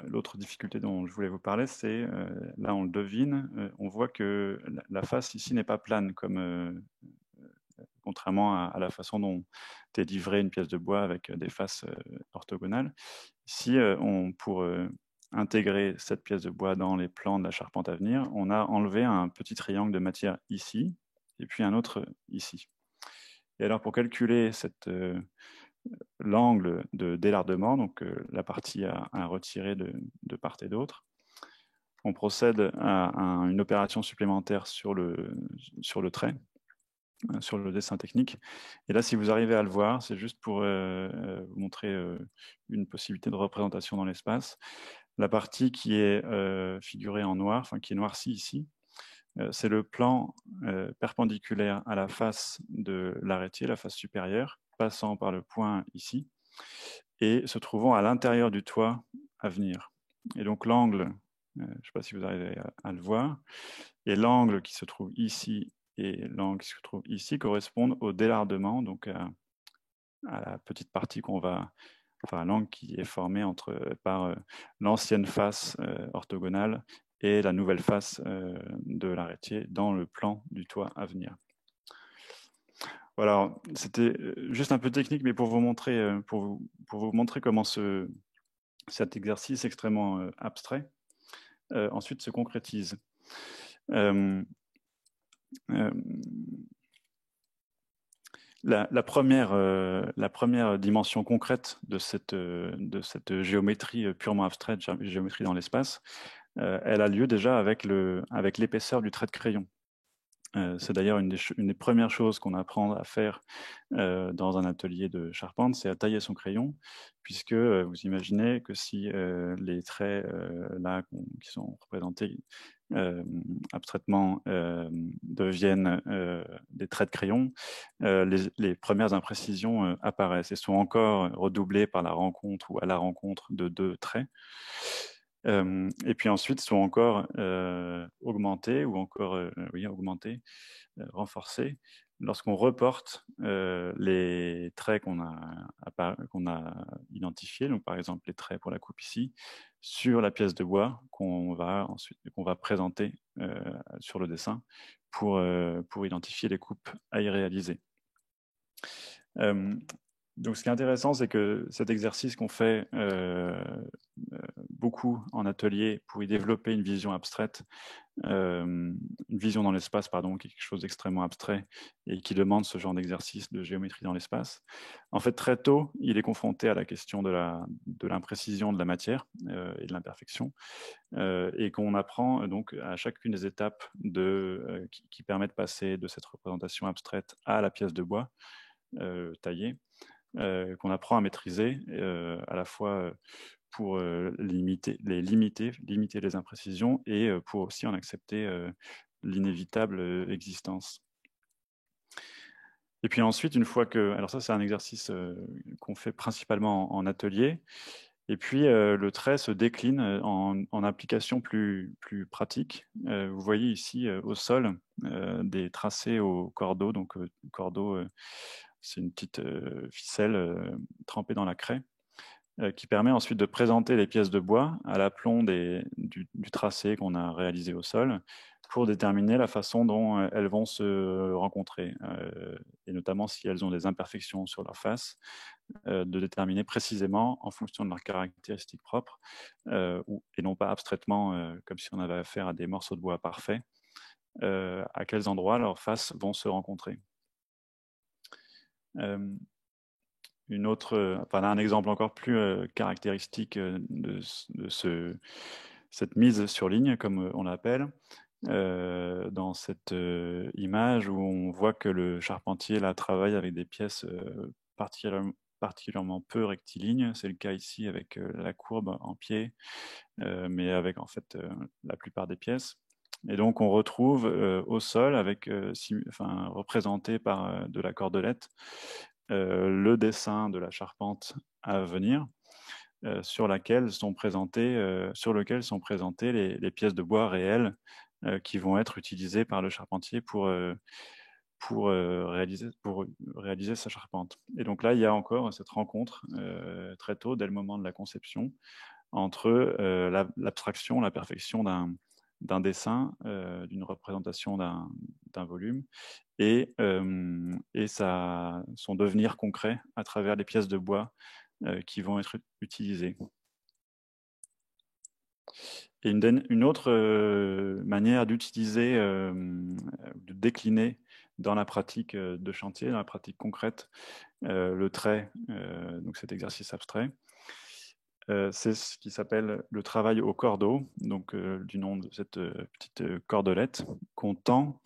Speaker 2: l'autre difficulté dont je voulais vous parler, c'est, là on le devine, on voit que la face ici n'est pas plane, comme contrairement à la façon dont est livrée une pièce de bois avec des faces orthogonales. Ici, pour intégrer cette pièce de bois dans les plans de la charpente à venir, on a enlevé un petit triangle de matière ici, et puis un autre ici. Et alors pour calculer l'angle de délardement, donc la partie à retirer de part et d'autre, on procède à une opération supplémentaire sur le trait, sur le dessin technique. Et là, si vous arrivez à le voir, c'est juste pour vous montrer une possibilité de représentation dans l'espace. La partie qui est figurée en noir, enfin qui est noircie ici, c'est le plan perpendiculaire à la face de l'arêtier, la face supérieure, passant par le point ici, et se trouvant à l'intérieur du toit à venir. Et donc l'angle, je ne sais pas si vous arrivez à le voir, et l'angle qui se trouve ici et l'angle qui se trouve ici correspondent au délardement, donc à la petite partie qu'on va, enfin l'angle qui est formé par l'ancienne face orthogonale et la nouvelle face de l'arêtier dans le plan du toit à venir. Voilà, c'était juste un peu technique, mais pour vous montrer, comment cet exercice extrêmement abstrait ensuite se concrétise. La première dimension concrète de cette géométrie purement abstraite, géométrie dans l'espace, elle a lieu déjà avec l'épaisseur du trait de crayon. C'est d'ailleurs une des premières choses qu'on apprend à faire dans un atelier de charpente, c'est à tailler son crayon, puisque vous imaginez que si les traits là qui sont représentés abstraitement deviennent des traits de crayon, les premières imprécisions apparaissent et sont encore redoublées par la rencontre ou à la rencontre de deux traits. Et puis ensuite sont encore augmentés ou encore renforcés lorsqu'on reporte les traits qu'on a identifiés, donc par exemple les traits pour la coupe ici, sur la pièce de bois qu'on va présenter sur le dessin pour identifier les coupes à y réaliser. Donc, ce qui est intéressant, c'est que cet exercice qu'on fait beaucoup en atelier pour y développer une vision abstraite, une vision dans l'espace, pardon, quelque chose d'extrêmement abstrait et qui demande ce genre d'exercice de géométrie dans l'espace. En fait, très tôt, il est confronté à la question de l'imprécision de la matière et de l'imperfection, et qu'on apprend donc à chacune des étapes qui permettent de passer de cette représentation abstraite à la pièce de bois taillée. Qu'on apprend à maîtriser à la fois pour limiter les imprécisions et pour aussi en accepter l'inévitable existence. Et puis ensuite, une fois que... Alors ça, c'est un exercice qu'on fait principalement en atelier. Et puis, le trait se décline en application plus pratique. Vous voyez ici au sol des tracés au cordeau. Donc, cordeau, c'est une petite ficelle trempée dans la craie qui permet ensuite de présenter les pièces de bois à l'aplomb du tracé qu'on a réalisé au sol pour déterminer la façon dont elles vont se rencontrer, et notamment si elles ont des imperfections sur leur face, de déterminer précisément, en fonction de leurs caractéristiques propres, et non pas abstraitement, comme si on avait affaire à des morceaux de bois parfaits, à quels endroits leurs faces vont se rencontrer. Un exemple encore plus caractéristique de cette mise sur ligne, comme on l'appelle, dans cette image où on voit que le charpentier là, travaille avec des pièces particulièrement peu rectilignes. C'est le cas ici avec la courbe en pied, mais avec en fait la plupart des pièces. Et donc on retrouve au sol, représenté par de la cordelette, le dessin de la charpente à venir, sur lequel sont présentées les pièces de bois réelles qui vont être utilisées par le charpentier pour réaliser sa charpente. Et donc là, il y a encore cette rencontre très tôt, dès le moment de la conception, entre l'abstraction, la perfection d'un dessin, d'une représentation d'un volume, et son devenir concret à travers les pièces de bois qui vont être utilisées. Et une autre manière d'utiliser, de décliner dans la pratique de chantier, dans la pratique concrète, le trait, donc cet exercice abstrait, c'est ce qui s'appelle le travail au cordeau, donc du nom de cette petite cordelette qu'on tend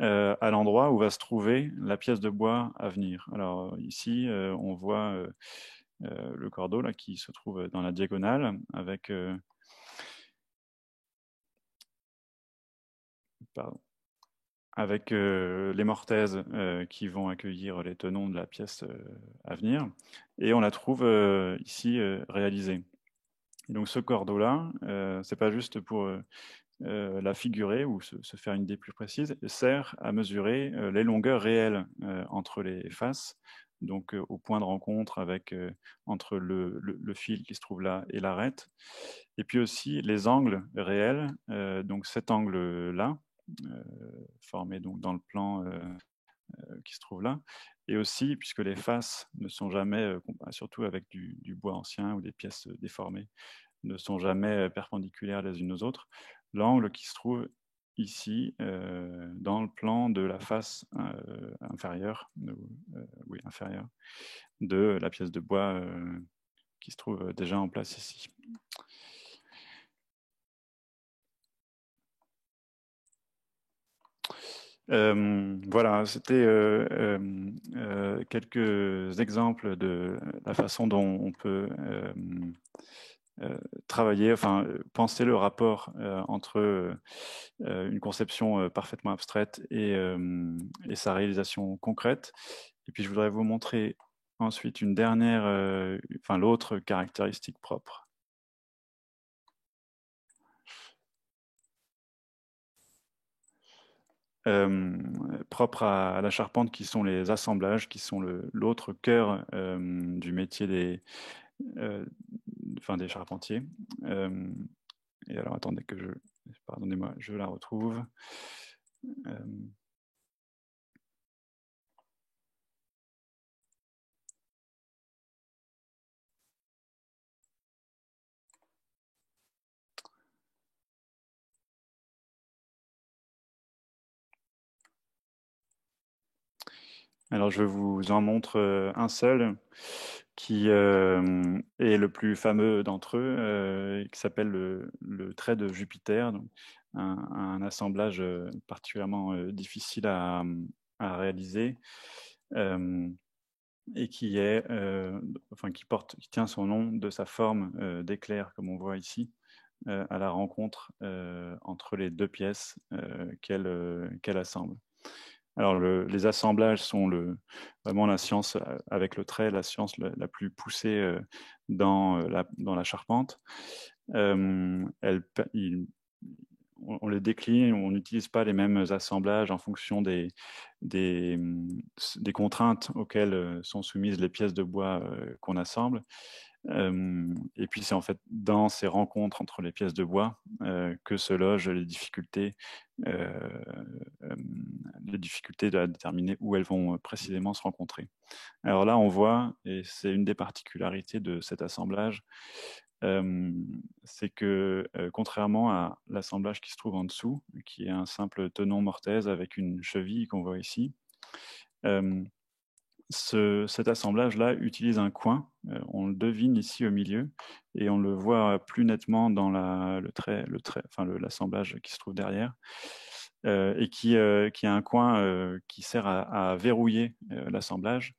Speaker 2: à l'endroit où va se trouver la pièce de bois à venir. Alors ici, on voit le cordeau là, qui se trouve dans la diagonale avec pardon, avec les mortaises qui vont accueillir les tenons de la pièce à venir, et on la trouve ici réalisée. Et donc ce cordeau-là, c'est pas juste pour la figurer ou se faire une idée plus précise, sert à mesurer les longueurs réelles entre les faces, donc au point de rencontre avec, entre le fil qui se trouve là et l'arête, et puis aussi les angles réels, donc cet angle-là, formé donc dans le plan qui se trouve là, et aussi, puisque les faces ne sont jamais, surtout avec du bois ancien ou des pièces déformées, ne sont jamais perpendiculaires les unes aux autres, l'angle qui se trouve ici, dans le plan de la face inférieure, oui, inférieure, de la pièce de bois qui se trouve déjà en place ici. Voilà, c'était quelques exemples de la façon dont on peut travailler, enfin penser le rapport entre une conception parfaitement abstraite et sa réalisation concrète. Et puis je voudrais vous montrer ensuite une dernière, enfin l'autre caractéristique propre. Propre à la charpente, qui sont les assemblages, qui sont l'autre cœur du métier des charpentiers. Et alors, attendez pardonnez-moi, je la retrouve. Alors, je vous en montre un seul qui est le plus fameux d'entre eux, qui s'appelle le trait de Jupiter, donc un assemblage particulièrement difficile à réaliser, et qui tient son nom de sa forme d'éclair, comme on voit ici, à la rencontre entre les deux pièces qu'elle assemble. Alors, les assemblages sont vraiment la science, avec le trait, la science la plus poussée dans la charpente. On les décline, on n'utilise pas les mêmes assemblages en fonction des contraintes auxquelles sont soumises les pièces de bois qu'on assemble. Et puis c'est en fait dans ces rencontres entre les pièces de bois que se logent les difficultés à déterminer où elles vont précisément se rencontrer. Alors là, on voit, et c'est une des particularités de cet assemblage, c'est que contrairement à l'assemblage qui se trouve en dessous, qui est un simple tenon mortaise avec une cheville qu'on voit ici, cet assemblage-là utilise un coin, on le devine ici au milieu, et on le voit plus nettement dans l'assemblage qui se trouve derrière, et qui a un coin qui sert à verrouiller l'assemblage.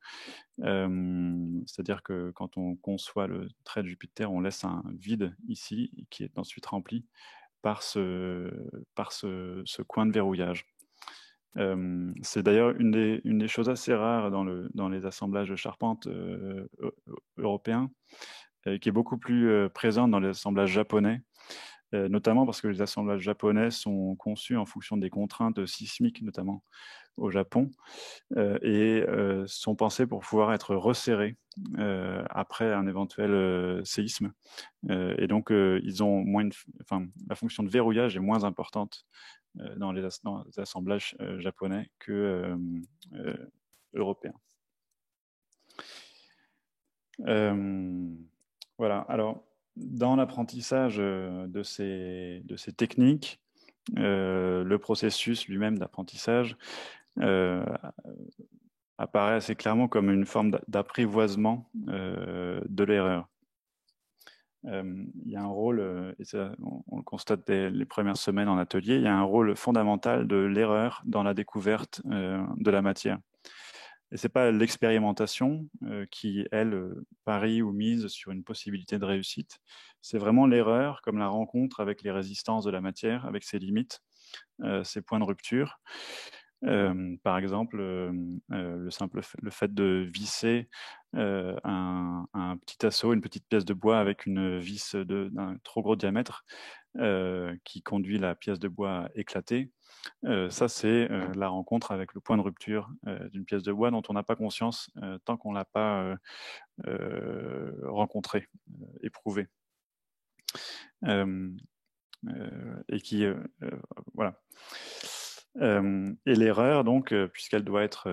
Speaker 2: C'est-à-dire que quand on conçoit le trait de Jupiter, on laisse un vide ici qui est ensuite rempli par ce coin de verrouillage. C'est d'ailleurs une des choses assez rares dans les assemblages de charpente européens, qui est beaucoup plus présente dans les assemblages japonais, notamment parce que les assemblages japonais sont conçus en fonction des contraintes sismiques, notamment au Japon, et sont pensés pour pouvoir être resserrés après un éventuel séisme. Et donc, ils ont la fonction de verrouillage est moins importante dans les assemblages japonais que européens. Voilà. Alors, dans l'apprentissage de ces techniques, le processus lui-même d'apprentissage apparaît assez clairement comme une forme d'apprivoisement de l'erreur. Il y a un rôle, et ça, on le constate dès les premières semaines en atelier, il y a un rôle fondamental de l'erreur dans la découverte de la matière. Et c'est pas l'expérimentation qui, elle, parie ou mise sur une possibilité de réussite. C'est vraiment l'erreur comme la rencontre avec les résistances de la matière, avec ses limites, ces points de rupture. Par exemple, le fait de visser un petit assaut, une petite pièce de bois avec une vis d'un trop gros diamètre qui conduit la pièce de bois à éclater. Ça, c'est la rencontre avec le point de rupture d'une pièce de bois dont on n'a pas conscience tant qu'on ne l'a pas rencontré, éprouvé. Et qui, voilà. Et l'erreur, donc, puisqu'elle doit être,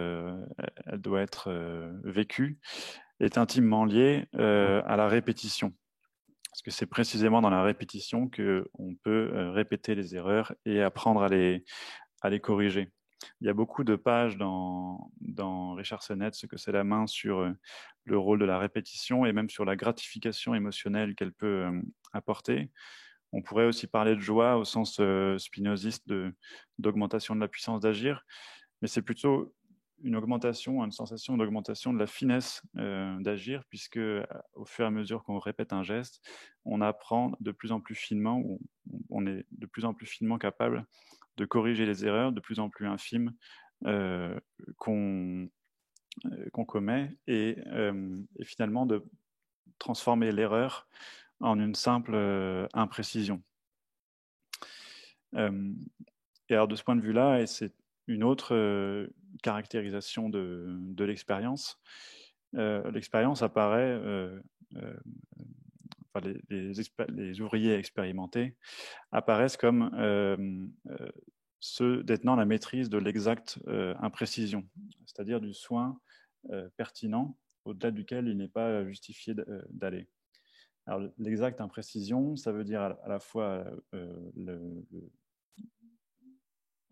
Speaker 2: vécue, est intimement liée à la répétition. Parce que c'est précisément dans la répétition qu'on peut répéter les erreurs et apprendre à les corriger. Il y a beaucoup de pages dans Richard Sennett, ce que c'est la main, sur le rôle de la répétition et même sur la gratification émotionnelle qu'elle peut apporter. On pourrait aussi parler de joie au sens spinoziste d'augmentation de la puissance d'agir, mais c'est plutôt une sensation d'augmentation de la finesse d'agir, puisque au fur et à mesure qu'on répète un geste, on apprend de plus en plus finement, on est de plus en plus finement capable de corriger les erreurs de plus en plus infimes qu'on commet et finalement de transformer l'erreur en une simple imprécision. Et alors de ce point de vue-là, et c'est une autre caractérisation de l'expérience, l'expérience apparaît, enfin, les ouvriers expérimentés apparaissent comme ceux détenant la maîtrise de l'exacte imprécision, c'est-à-dire du soin pertinent au-delà duquel il n'est pas justifié d'aller. Alors, l'exacte imprécision, ça veut dire à la fois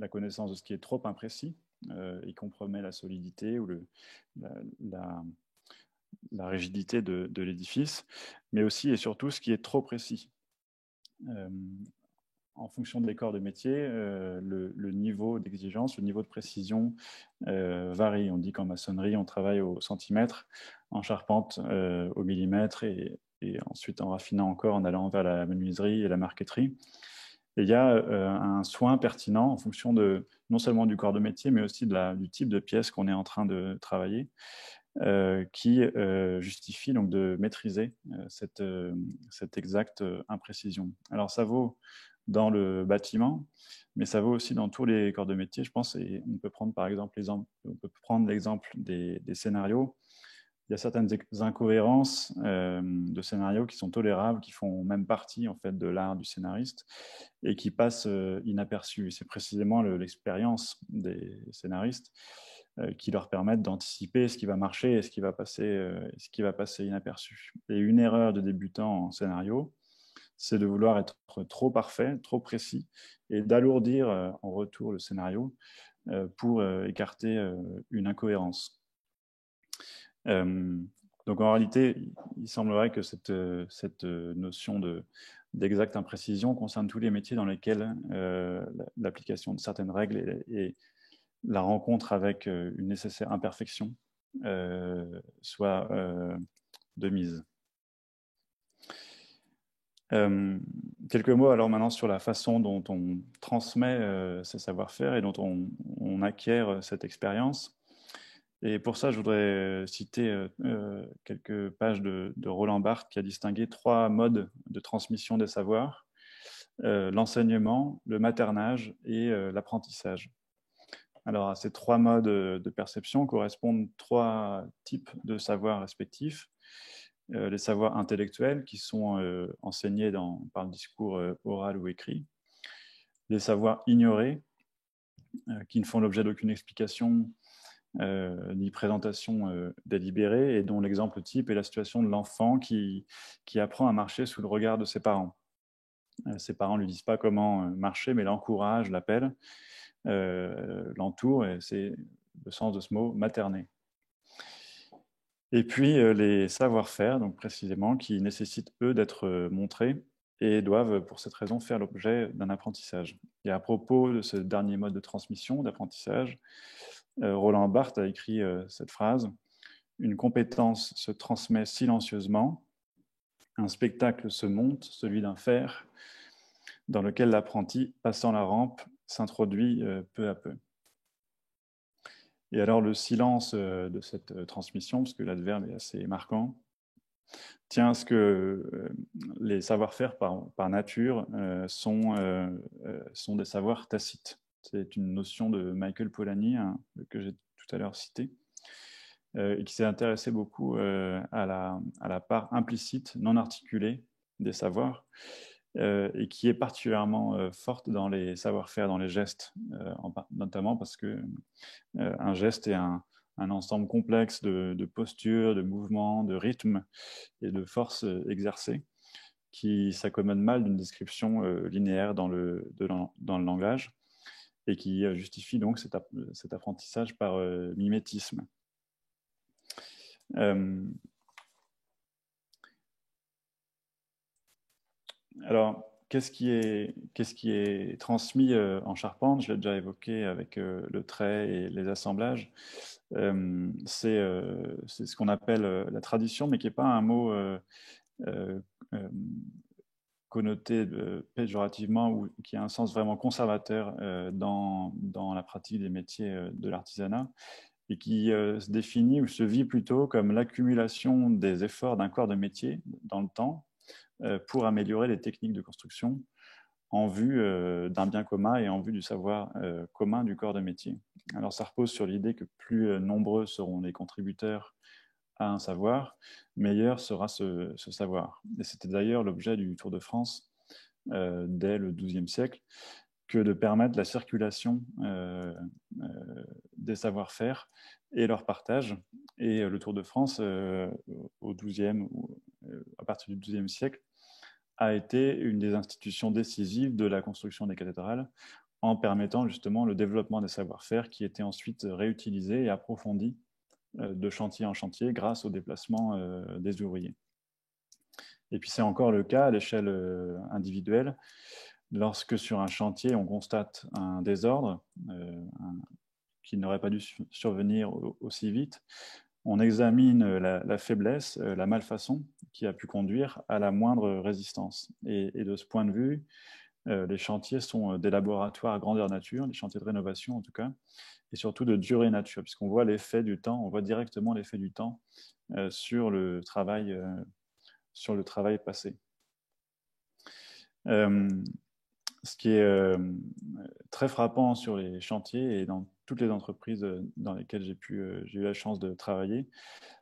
Speaker 2: la connaissance de ce qui est trop imprécis et compromet la solidité ou la rigidité de l'édifice, mais aussi et surtout ce qui est trop précis. En fonction des corps de métier, le niveau d'exigence, le niveau de précision varie. On dit qu'en maçonnerie, on travaille au centimètre, en charpente au millimètre et ensuite en raffinant encore en allant vers la menuiserie et la marqueterie. Et il y a un soin pertinent en fonction non seulement du corps de métier, mais aussi du type de pièce qu'on est en train de travailler, qui justifie donc de maîtriser cette exacte imprécision. Alors ça vaut dans le bâtiment, mais ça vaut aussi dans tous les corps de métier, je pense. Et on peut prendre par exemple l'exemple des scénarios. Il y a certaines incohérences de scénarios qui sont tolérables, qui font même partie en fait de l'art du scénariste et qui passent inaperçues. C'est précisément l'expérience des scénaristes qui leur permettent d'anticiper ce qui va marcher et ce qui va passer inaperçu. Et une erreur de débutant en scénario, c'est de vouloir être trop parfait, trop précis, et d'alourdir en retour le scénario pour écarter une incohérence. Donc en réalité, il semblerait que cette notion d'exacte imprécision concerne tous les métiers dans lesquels l'application de certaines règles et la rencontre avec une nécessaire imperfection soit de mise. Quelques mots alors maintenant sur la façon dont on transmet ces savoir-faire et dont on acquiert cette expérience. Et pour ça, je voudrais citer quelques pages de Roland Barthes qui a distingué 3 modes de transmission des savoirs, l'enseignement, le maternage et l'apprentissage. Alors à ces 3 modes de perception correspondent 3 types de savoirs respectifs. Les savoirs intellectuels qui sont enseignés par le discours oral ou écrit, les savoirs ignorés qui ne font l'objet d'aucune explication ni présentation délibérée et dont l'exemple type est la situation de l'enfant qui apprend à marcher sous le regard de ses parents. Ses parents ne lui disent pas comment marcher, mais l'encouragent, l'appellent, l'entourent, et c'est le sens de ce mot, materner. Et puis les savoir-faire, donc précisément, qui nécessitent, eux, d'être montrés et doivent, pour cette raison, faire l'objet d'un apprentissage. Et à propos de ce dernier mode de transmission, d'apprentissage, Roland Barthes a écrit cette phrase : « Une compétence se transmet silencieusement, un spectacle se monte, celui d'un fer, dans lequel l'apprenti, passant la rampe, s'introduit peu à peu. Et alors le silence de cette transmission, parce que l'adverbe est assez marquant, tient à ce que les savoir-faire par nature sont des savoirs tacites. C'est une notion de Michael Polanyi, hein, que j'ai tout à l'heure citée, et qui s'est intéressé beaucoup à la part implicite, non articulée des savoirs, et qui est particulièrement forte dans les savoir-faire, dans les gestes, notamment parce que un geste est un ensemble complexe de postures, de mouvements, de rythmes et de forces exercées qui s'accommodent mal d'une description linéaire dans le langage et qui justifie donc cet apprentissage par mimétisme. Alors, qu'est-ce qui est transmis en charpente? Je l'ai déjà évoqué avec le trait et les assemblages. C'est ce qu'on appelle la tradition, mais qui n'est pas un mot connoté péjorativement ou qui a un sens vraiment conservateur dans la pratique des métiers de l'artisanat et qui se définit ou se vit plutôt comme l'accumulation des efforts d'un corps de métier dans le temps pour améliorer les techniques de construction en vue d'un bien commun et en vue du savoir commun du corps de métier. Alors ça repose sur l'idée que plus nombreux seront les contributeurs à un savoir, meilleur sera ce savoir. Et c'était d'ailleurs l'objet du Tour de France dès le XIIe siècle, que de permettre la circulation des savoir-faire et leur partage. Et le Tour de France, au XIIe ou à partir du XIIe siècle, a été une des institutions décisives de la construction des cathédrales, en permettant justement le développement des savoir-faire qui étaient ensuite réutilisés et approfondis de chantier en chantier grâce au déplacement des ouvriers. Et puis c'est encore le cas à l'échelle individuelle, lorsque sur un chantier on constate un désordre qui n'aurait pas dû survenir aussi vite, on examine la faiblesse, la malfaçon qui a pu conduire à la moindre résistance. Et de ce point de vue, les chantiers sont des laboratoires à grandeur nature, les chantiers de rénovation en tout cas, et surtout de durée nature, puisqu'on voit l'effet du temps, on voit directement l'effet du temps sur le travail passé. Ce qui est très frappant sur les chantiers et dans toutes les entreprises dans lesquelles j'ai eu la chance de travailler,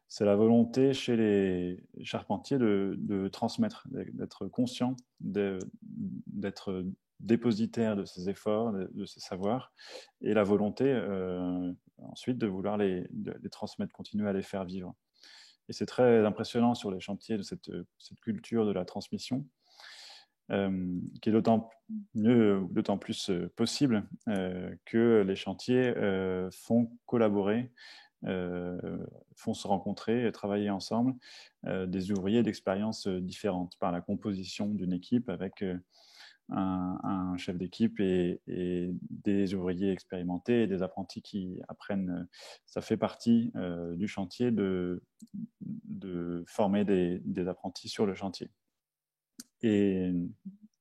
Speaker 2: c'est la volonté chez les charpentiers de transmettre, d'être conscient, d'être dépositaire de ces efforts, de ces savoirs, et la volonté ensuite de vouloir les transmettre, continuer à les faire vivre. Et c'est très impressionnant sur les chantiers de cette culture de la transmission, qui est d'autant plus possible que les chantiers font collaborer, font se rencontrer et travailler ensemble des ouvriers d'expériences différentes par la composition d'une équipe avec un chef d'équipe et des ouvriers expérimentés et des apprentis qui apprennent. Ça fait partie du chantier de former des apprentis sur le chantier. Et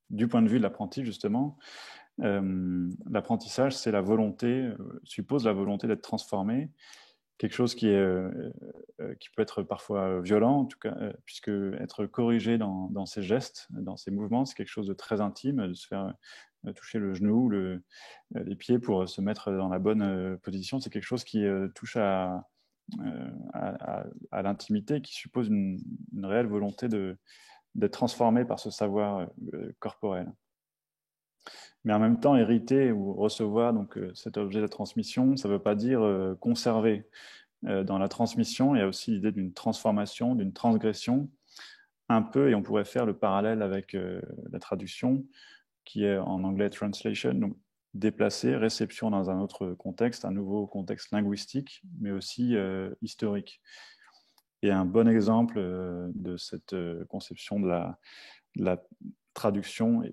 Speaker 2: du point de vue de l'apprenti, justement, l'apprentissage, c'est la volonté, suppose la volonté d'être transformé, quelque chose qui peut être parfois violent, en tout cas, puisque être corrigé dans ses gestes, dans ses mouvements, c'est quelque chose de très intime, de se faire toucher le genou, les pieds pour se mettre dans la bonne position, c'est quelque chose qui touche à l'intimité, qui suppose une réelle volonté d'être transformé par ce savoir corporel. Mais en même temps, hériter ou recevoir donc, cet objet de transmission, ça ne veut pas dire conserver. Dans la transmission, il y a aussi l'idée d'une transformation, d'une transgression, un peu, et on pourrait faire le parallèle avec la traduction, qui est en anglais translation, donc déplacer, réception dans un autre contexte, un nouveau contexte linguistique, mais aussi historique. Et un bon exemple de cette conception de la traduction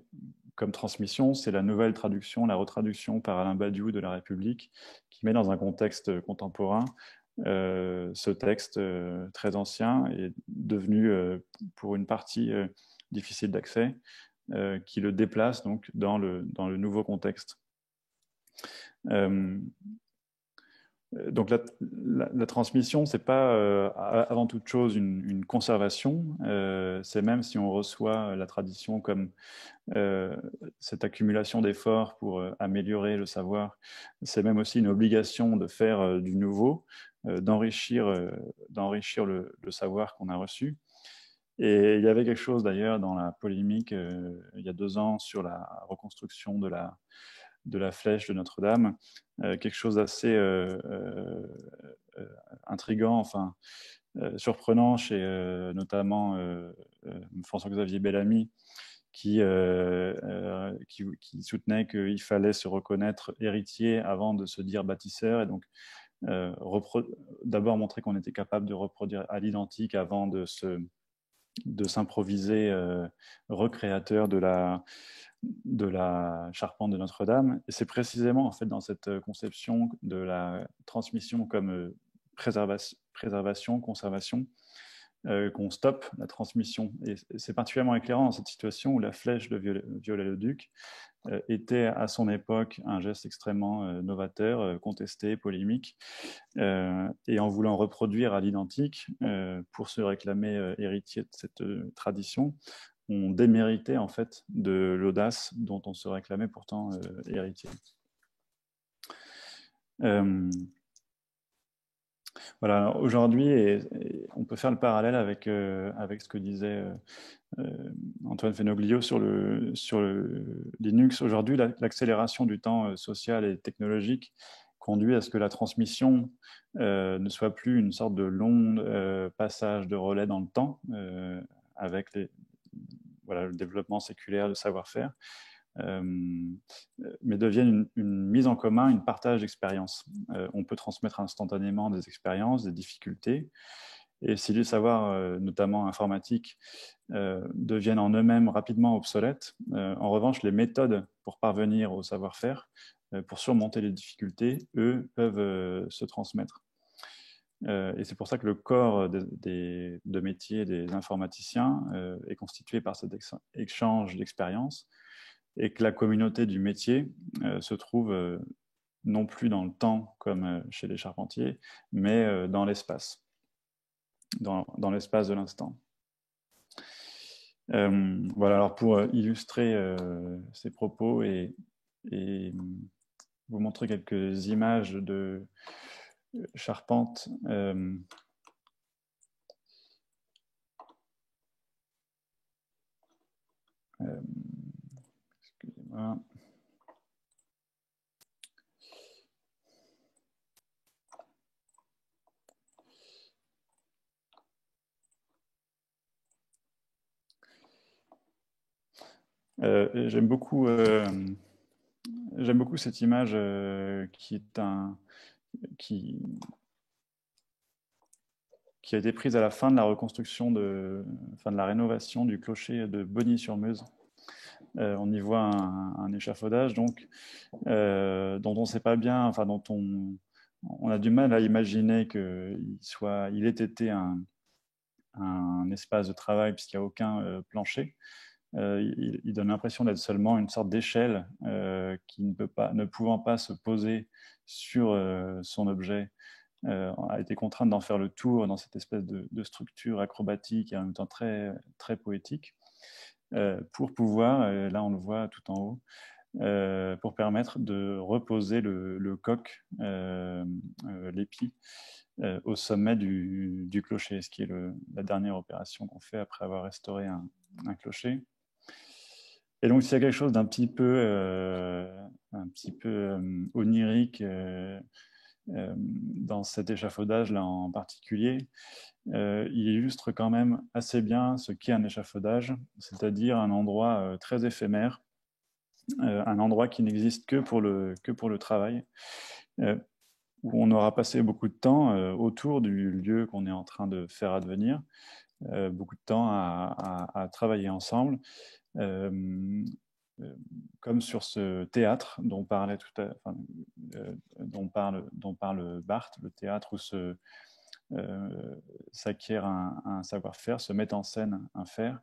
Speaker 2: comme transmission, c'est la nouvelle traduction, la retraduction par Alain Badiou de La République, qui met dans un contexte contemporain ce texte très ancien et devenu pour une partie difficile d'accès, qui le déplace donc dans le nouveau contexte. Donc la transmission, c'est pas avant toute chose une conservation, c'est même si on reçoit la tradition comme cette accumulation d'efforts pour améliorer le savoir, c'est même aussi une obligation de faire du nouveau, d'enrichir le savoir qu'on a reçu. Et il y avait quelque chose d'ailleurs dans la polémique il y a 2 ans sur la reconstruction de la flèche de Notre-Dame, quelque chose d'assez intriguant, enfin surprenant chez notamment François-Xavier Bellamy, qui soutenait qu'il fallait se reconnaître héritier avant de se dire bâtisseur, et donc d'abord montrer qu'on était capable de reproduire à l'identique avant de s'improviser recréateur de la charpente de Notre-Dame. Et c'est précisément en fait dans cette conception de la transmission comme préservation, conservation, qu'on stoppe la transmission. Et c'est particulièrement éclairant dans cette situation où la flèche de Viollet-le-Duc était à son époque un geste extrêmement novateur, contesté, polémique, et en voulant reproduire à l'identique pour se réclamer héritier de cette tradition, on déméritait en fait de l'audace dont on se réclamait pourtant héritier. Voilà, aujourd'hui, on peut faire le parallèle avec ce que disait Antoine Fenoglio sur le Linux. Aujourd'hui, l'accélération du temps social et technologique conduit à ce que la transmission ne soit plus une sorte de long passage de relais dans le temps avec le développement séculaire de savoir-faire, mais deviennent une mise en commun, un partage d'expériences. On peut transmettre instantanément des expériences, des difficultés, et si les savoirs, notamment informatiques, deviennent en eux-mêmes rapidement obsolètes, en revanche, les méthodes pour parvenir au savoir-faire, pour surmonter les difficultés, eux, peuvent se transmettre. Et c'est pour ça que le corps de métier des informaticiens est constitué par cet échange d'expériences, et que la communauté du métier se trouve non plus dans le temps comme chez les charpentiers, mais dans l'espace, dans l'espace de l'instant. Voilà, alors pour illustrer ces propos et vous montrer quelques images de charpente. Excusez-moi. J'aime beaucoup cette image qui a été prise à la fin de la reconstruction, de la rénovation du clocher de Bogny-sur-Meuse. On y voit un échafaudage donc, dont on ne sait pas bien, enfin dont on a du mal à imaginer qu'il ait été un espace de travail puisqu'il n'y a aucun plancher. Il donne l'impression d'être seulement une sorte d'échelle qui ne pouvant pas se poser sur son objet, a été contrainte d'en faire le tour dans cette espèce de structure acrobatique et en même temps très, très poétique, pour pouvoir, là on le voit tout en haut, pour permettre de reposer le coq, l'épi, au sommet du clocher, ce qui est la dernière opération qu'on fait après avoir restauré un clocher. Et donc, s'il y a quelque chose d'un petit peu onirique dans cet échafaudage-là en particulier, il illustre quand même assez bien ce qu'est un échafaudage, c'est-à-dire un endroit très éphémère, un endroit qui n'existe que pour le travail, où on aura passé beaucoup de temps autour du lieu qu'on est en train de faire advenir, beaucoup de temps à travailler ensemble, comme sur ce théâtre dont parlait dont parle Barthes, le théâtre où s'acquiert un savoir-faire, se met en scène un faire,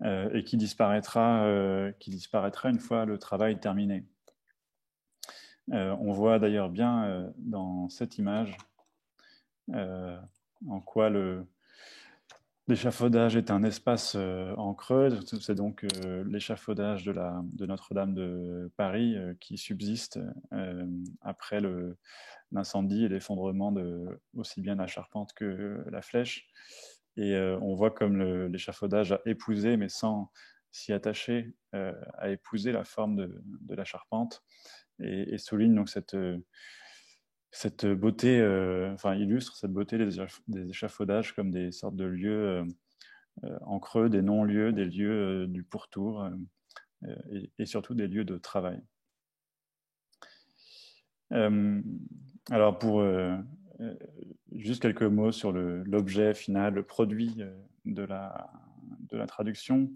Speaker 2: et qui disparaîtra une fois le travail terminé. On voit d'ailleurs bien dans cette image en quoi l'échafaudage est un espace en creux. C'est donc l'échafaudage de Notre-Dame de Paris qui subsiste après l'incendie et l'effondrement aussi bien la charpente que la flèche. Et on voit comme l'échafaudage a épousé, mais sans s'y attacher, a épousé la forme de la charpente et souligne donc cette beauté, illustre cette beauté des échafaudages comme des sortes de lieux en creux, des non-lieux, des lieux du pourtour et surtout des lieux de travail. Alors juste quelques mots sur l'objet final, le produit de la traduction,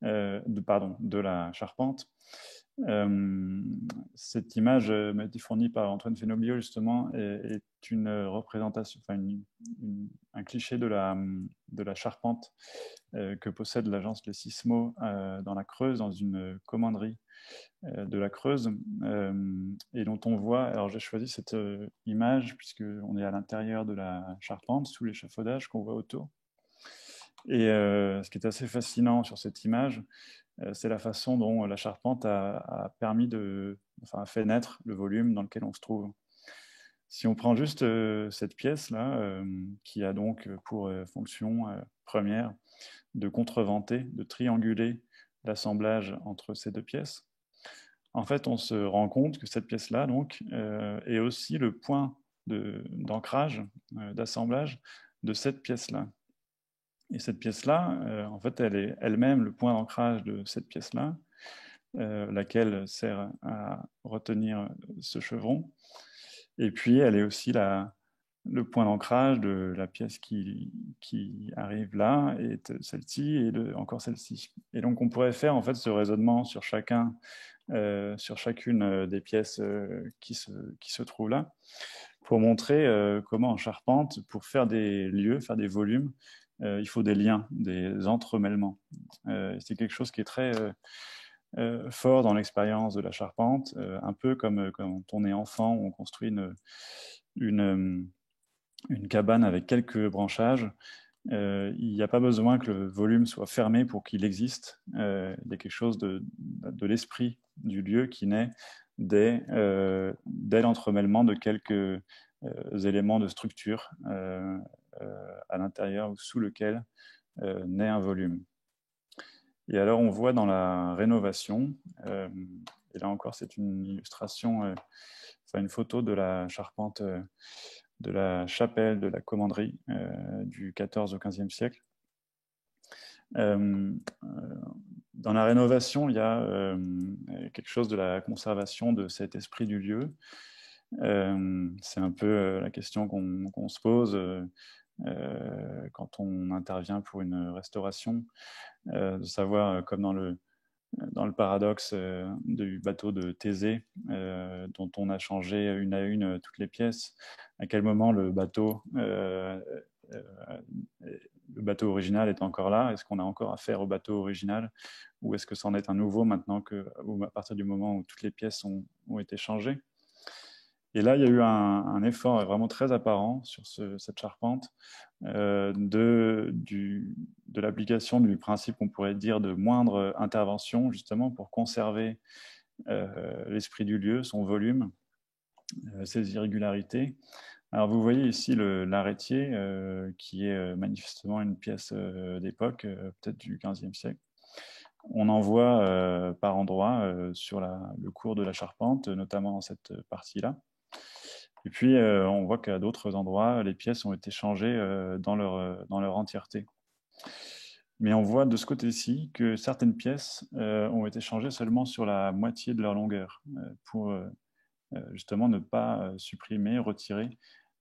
Speaker 2: de la charpente. Cette image m'a été fournie par Antoine Fenoglio justement est une représentation, un cliché de la charpente que possède l'agence Les Sismos dans la Creuse, dans une commanderie de la Creuse, et dont on voit, alors j'ai choisi cette image puisqu'on est à l'intérieur de la charpente, sous l'échafaudage qu'on voit autour. Et ce qui est assez fascinant sur cette image, c'est la façon dont la charpente a fait naître le volume dans lequel on se trouve. Si on prend juste cette pièce-là, qui a donc pour fonction première de contreventer, de trianguler l'assemblage entre ces deux pièces, en fait, on se rend compte que cette pièce-là donc, est aussi le point d'ancrage, d'assemblage de cette pièce-là. Et cette pièce-là, en fait, elle est elle-même le point d'ancrage de cette pièce-là, laquelle sert à retenir ce chevron. Et puis, elle est aussi le point d'ancrage de la pièce qui arrive là, et celle-ci, et encore celle-ci. Et donc, on pourrait faire en fait ce raisonnement sur chacune des pièces qui se trouvent là, pour montrer comment en charpente, pour faire des lieux, faire des volumes, il faut des liens, des entremêlements. C'est quelque chose qui est très fort dans l'expérience de la charpente, un peu comme quand on est enfant, on construit une cabane avec quelques branchages. Il n'y a pas besoin que le volume soit fermé pour qu'il existe. Il y a quelque chose de l'esprit du lieu qui naît dès l'entremêlement de quelques éléments de structure à l'intérieur ou sous lequel naît un volume. Et alors on voit dans la rénovation, et là encore c'est une illustration, une photo de la charpente de la chapelle de la commanderie du XIV au XVe siècle. Dans la rénovation, il y a quelque chose de la conservation de cet esprit du lieu. C'est un peu la question qu'on se pose quand on intervient pour une restauration, de savoir, comme dans le paradoxe du bateau de Thésée, dont on a changé une à une toutes les pièces, à quel moment le bateau original est encore là? Est-ce qu'on a encore affaire au bateau original? Ou est-ce que c'en est un nouveau maintenant ou à partir du moment où toutes les pièces ont été changées? Et là, il y a eu un effort vraiment très apparent sur cette charpente de l'application du principe qu'on pourrait dire de moindre intervention, justement pour conserver l'esprit du lieu, son volume, ses irrégularités. Alors vous voyez ici l'arrêtier, qui est manifestement une pièce d'époque, peut-être du XVe siècle. On en voit par endroits sur le cours de la charpente, notamment dans cette partie-là. Et puis, on voit qu'à d'autres endroits, les pièces ont été changées dans leur entièreté. Mais on voit de ce côté-ci que certaines pièces ont été changées seulement sur la moitié de leur longueur, pour justement ne pas supprimer, retirer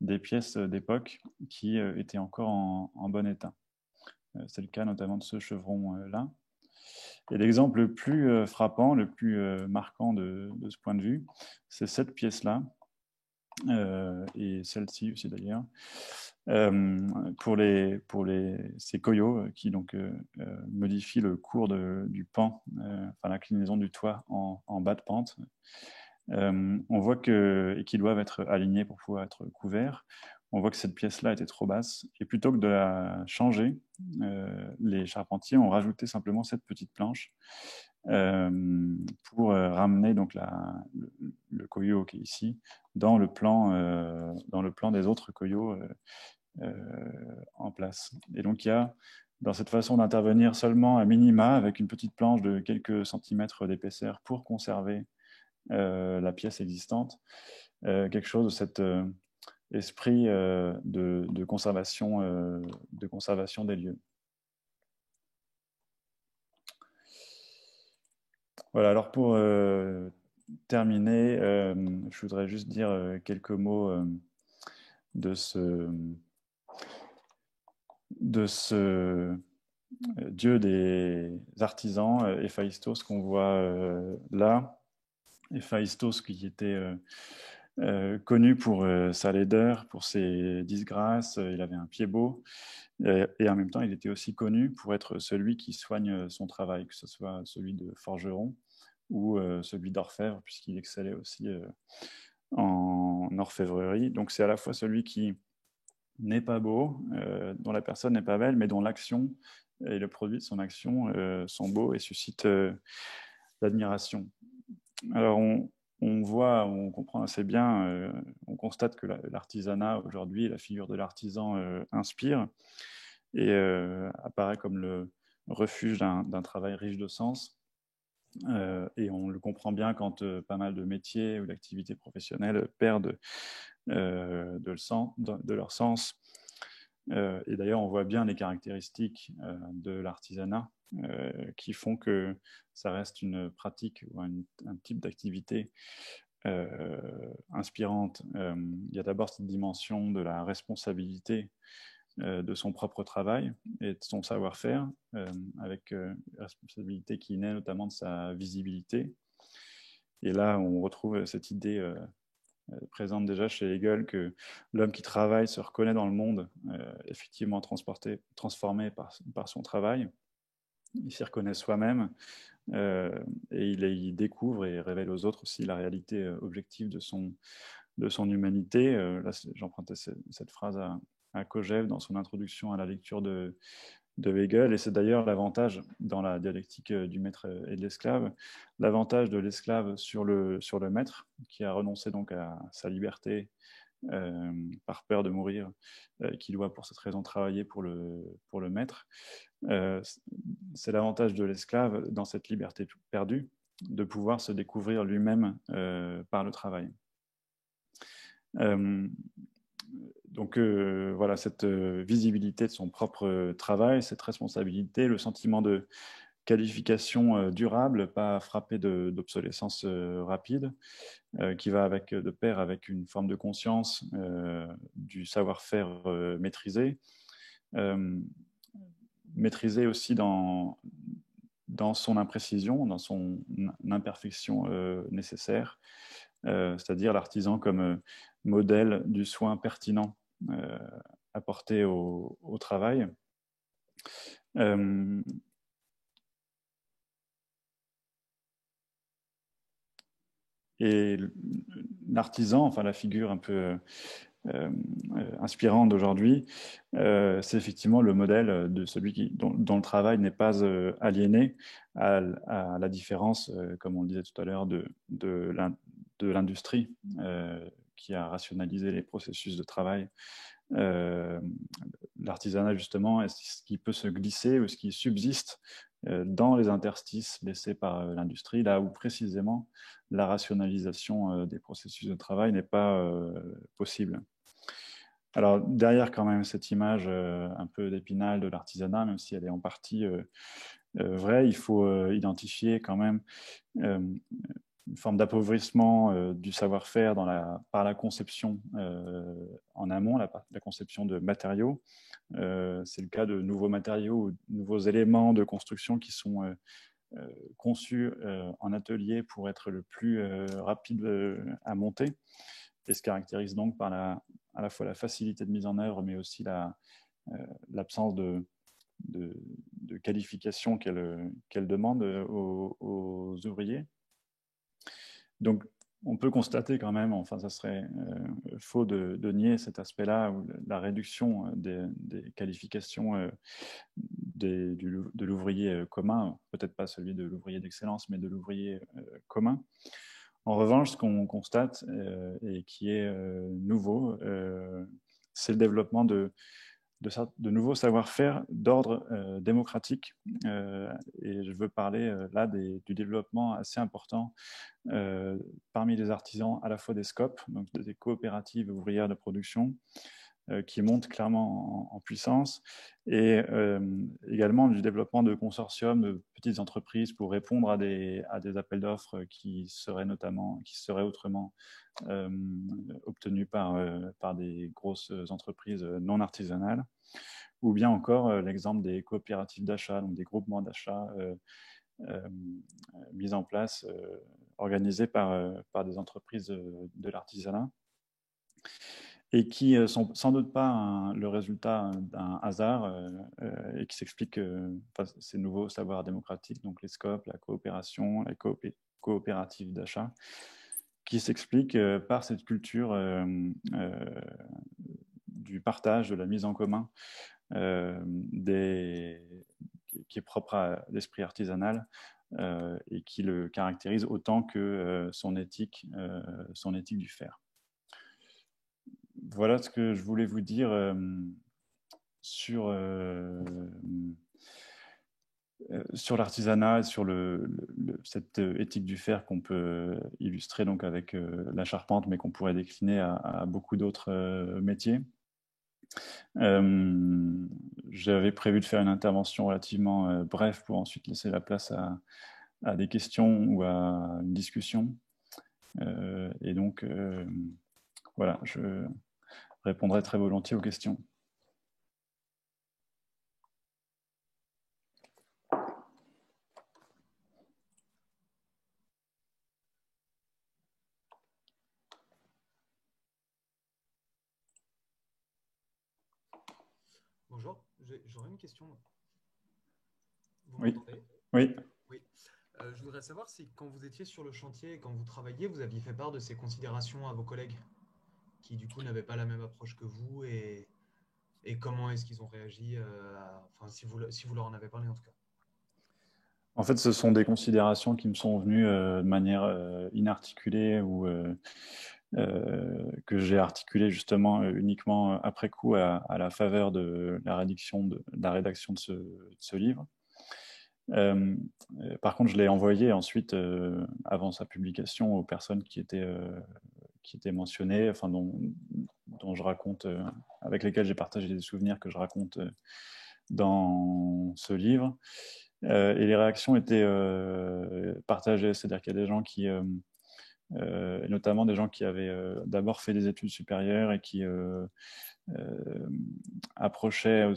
Speaker 2: des pièces d'époque qui étaient encore en bon état. C'est le cas notamment de ce chevron-là. Et l'exemple le plus frappant, le plus marquant de ce point de vue, c'est cette pièce-là, et celle-ci aussi d'ailleurs, pour ces coyots qui donc modifient le cours du pan, l'inclinaison du toit en bas de pente. On voit et qu'ils doivent être alignés pour pouvoir être couverts. On voit que cette pièce-là était trop basse. Et plutôt que de la changer, les charpentiers ont rajouté simplement cette petite planche pour ramener donc le coyot qui est ici dans le plan des autres coyots en place. Et donc il y a dans cette façon d'intervenir seulement à minima avec une petite planche de quelques centimètres d'épaisseur pour conserver la pièce existante, quelque chose de cet esprit de conservation des lieux. Voilà, alors pour terminer, je voudrais juste dire quelques mots de ce dieu des artisans, Héphaïstos, qu'on voit là. Héphaïstos qui était connu pour sa laideur, pour ses disgrâces, il avait un pied beau, et en même temps il était aussi connu pour être celui qui soigne son travail, que ce soit celui de forgeron ou celui d'orfèvre, puisqu'il excellait aussi en orfèvrerie. Donc c'est à la fois celui qui n'est pas beau, dont la personne n'est pas belle, mais dont l'action et le produit de son action sont beaux et suscitent l'admiration. Alors on comprend assez bien, on constate que l'artisanat aujourd'hui, la figure de l'artisan inspire et apparaît comme le refuge d'un travail riche de sens. Et on le comprend bien quand pas mal de métiers ou d'activités professionnelles perdent de leur sens. Et d'ailleurs, on voit bien les caractéristiques de l'artisanat qui font que ça reste une pratique ou un type d'activité inspirante. Il y a d'abord cette dimension de la responsabilité de son propre travail et de son savoir-faire, avec la responsabilité qui naît notamment de sa visibilité. Et là, on retrouve cette idée présente déjà chez Hegel que l'homme qui travaille se reconnaît dans le monde, effectivement transformé par son travail. Il s'y reconnaît soi-même et il découvre et révèle aux autres aussi la réalité objective de son humanité. Là, j'empruntais cette phrase à Kojève dans son introduction à la lecture de Hegel, et c'est d'ailleurs l'avantage dans la dialectique du maître et de l'esclave, l'avantage de l'esclave sur le maître, qui a renoncé donc à sa liberté par peur de mourir, qui doit pour cette raison travailler pour le maître. C'est l'avantage de l'esclave dans cette liberté perdue, de pouvoir se découvrir lui-même par le travail. Donc voilà, cette visibilité de son propre travail, cette responsabilité, le sentiment de qualification durable, pas frappé d'obsolescence rapide, qui va de pair avec une forme de conscience du savoir-faire maîtrisé, maîtrisé aussi dans son imprécision, dans son imperfection nécessaire, c'est-à-dire l'artisan comme modèle du soin pertinent apporté au travail. Et l'artisan, enfin la figure un peu inspirante d'aujourd'hui, c'est effectivement le modèle de celui dont le travail n'est pas aliéné à la différence, comme on le disait tout à l'heure, de l'industrie qui a rationalisé les processus de travail. L'artisanat, justement, est ce qui peut se glisser ou ce qui subsiste dans les interstices laissés par l'industrie, là où précisément la rationalisation des processus de travail n'est pas possible. Alors derrière quand même cette image un peu d'Épinal de l'artisanat, même si elle est en partie vraie, il faut identifier quand même une forme d'appauvrissement du savoir-faire par la conception en amont, la conception de matériaux. C'est le cas de nouveaux matériaux ou de nouveaux éléments de construction qui sont conçus en atelier pour être le plus rapide à monter, et se caractérise donc par à la fois la facilité de mise en œuvre, mais aussi l'absence de qualification qu'elle demande aux ouvriers. Donc, on peut constater quand même, enfin ça serait faux de nier cet aspect-là, où la réduction des qualifications de l'ouvrier commun, peut-être pas celui de l'ouvrier d'excellence, mais de l'ouvrier commun. En revanche, ce qu'on constate et qui est nouveau, c'est le développement de nouveaux savoir-faire d'ordre démocratique. Et je veux parler là du développement assez important parmi les artisans, à la fois des SCOP, donc des coopératives ouvrières de production, qui montent clairement en puissance, et également du développement de consortiums, de petites entreprises pour répondre à des appels d'offres qui seraient autrement obtenus par des grosses entreprises non artisanales, ou bien encore l'exemple des coopératives d'achat, donc des groupements d'achat mis en place, organisés par des entreprises de l'artisanat, et qui sont sans doute pas le résultat d'un hasard, et qui s'expliquent ces nouveaux savoirs démocratiques, donc les SCOP, la coopération, la coopérative d'achat, qui s'expliquent par cette culture du partage, de la mise en commun, qui est propre à l'esprit artisanal, et qui le caractérise autant que son éthique du faire. Voilà ce que je voulais vous dire sur l'artisanat, sur cette éthique du fer qu'on peut illustrer donc avec la charpente, mais qu'on pourrait décliner à beaucoup d'autres métiers. J'avais prévu de faire une intervention relativement brève pour ensuite laisser la place à des questions ou à une discussion. Et donc, voilà, je répondrai très volontiers aux questions.
Speaker 4: Bonjour, j'aurais une question. Vous
Speaker 2: Oui.
Speaker 4: m'entendez?
Speaker 2: Oui.
Speaker 4: Oui. Je voudrais savoir si quand vous étiez sur le chantier et quand vous travailliez, vous aviez fait part de ces considérations à vos collègues qui du coup n'avaient pas la même approche que vous et comment est-ce qu'ils ont réagi, enfin si vous leur en avez parlé en tout cas.
Speaker 2: En fait, ce sont des considérations qui me sont venues de manière inarticulée, ou que j'ai articulées justement uniquement après coup à la faveur de la rédaction de ce livre. Par contre, je l'ai envoyé ensuite, avant sa publication, aux personnes qui étaient mentionnées, enfin dont je raconte, avec lesquelles j'ai partagé des souvenirs que je raconte dans ce livre. Et les réactions étaient partagées, c'est-à-dire qu'il y a des gens qui, notamment des gens qui avaient d'abord fait des études supérieures et qui approchaient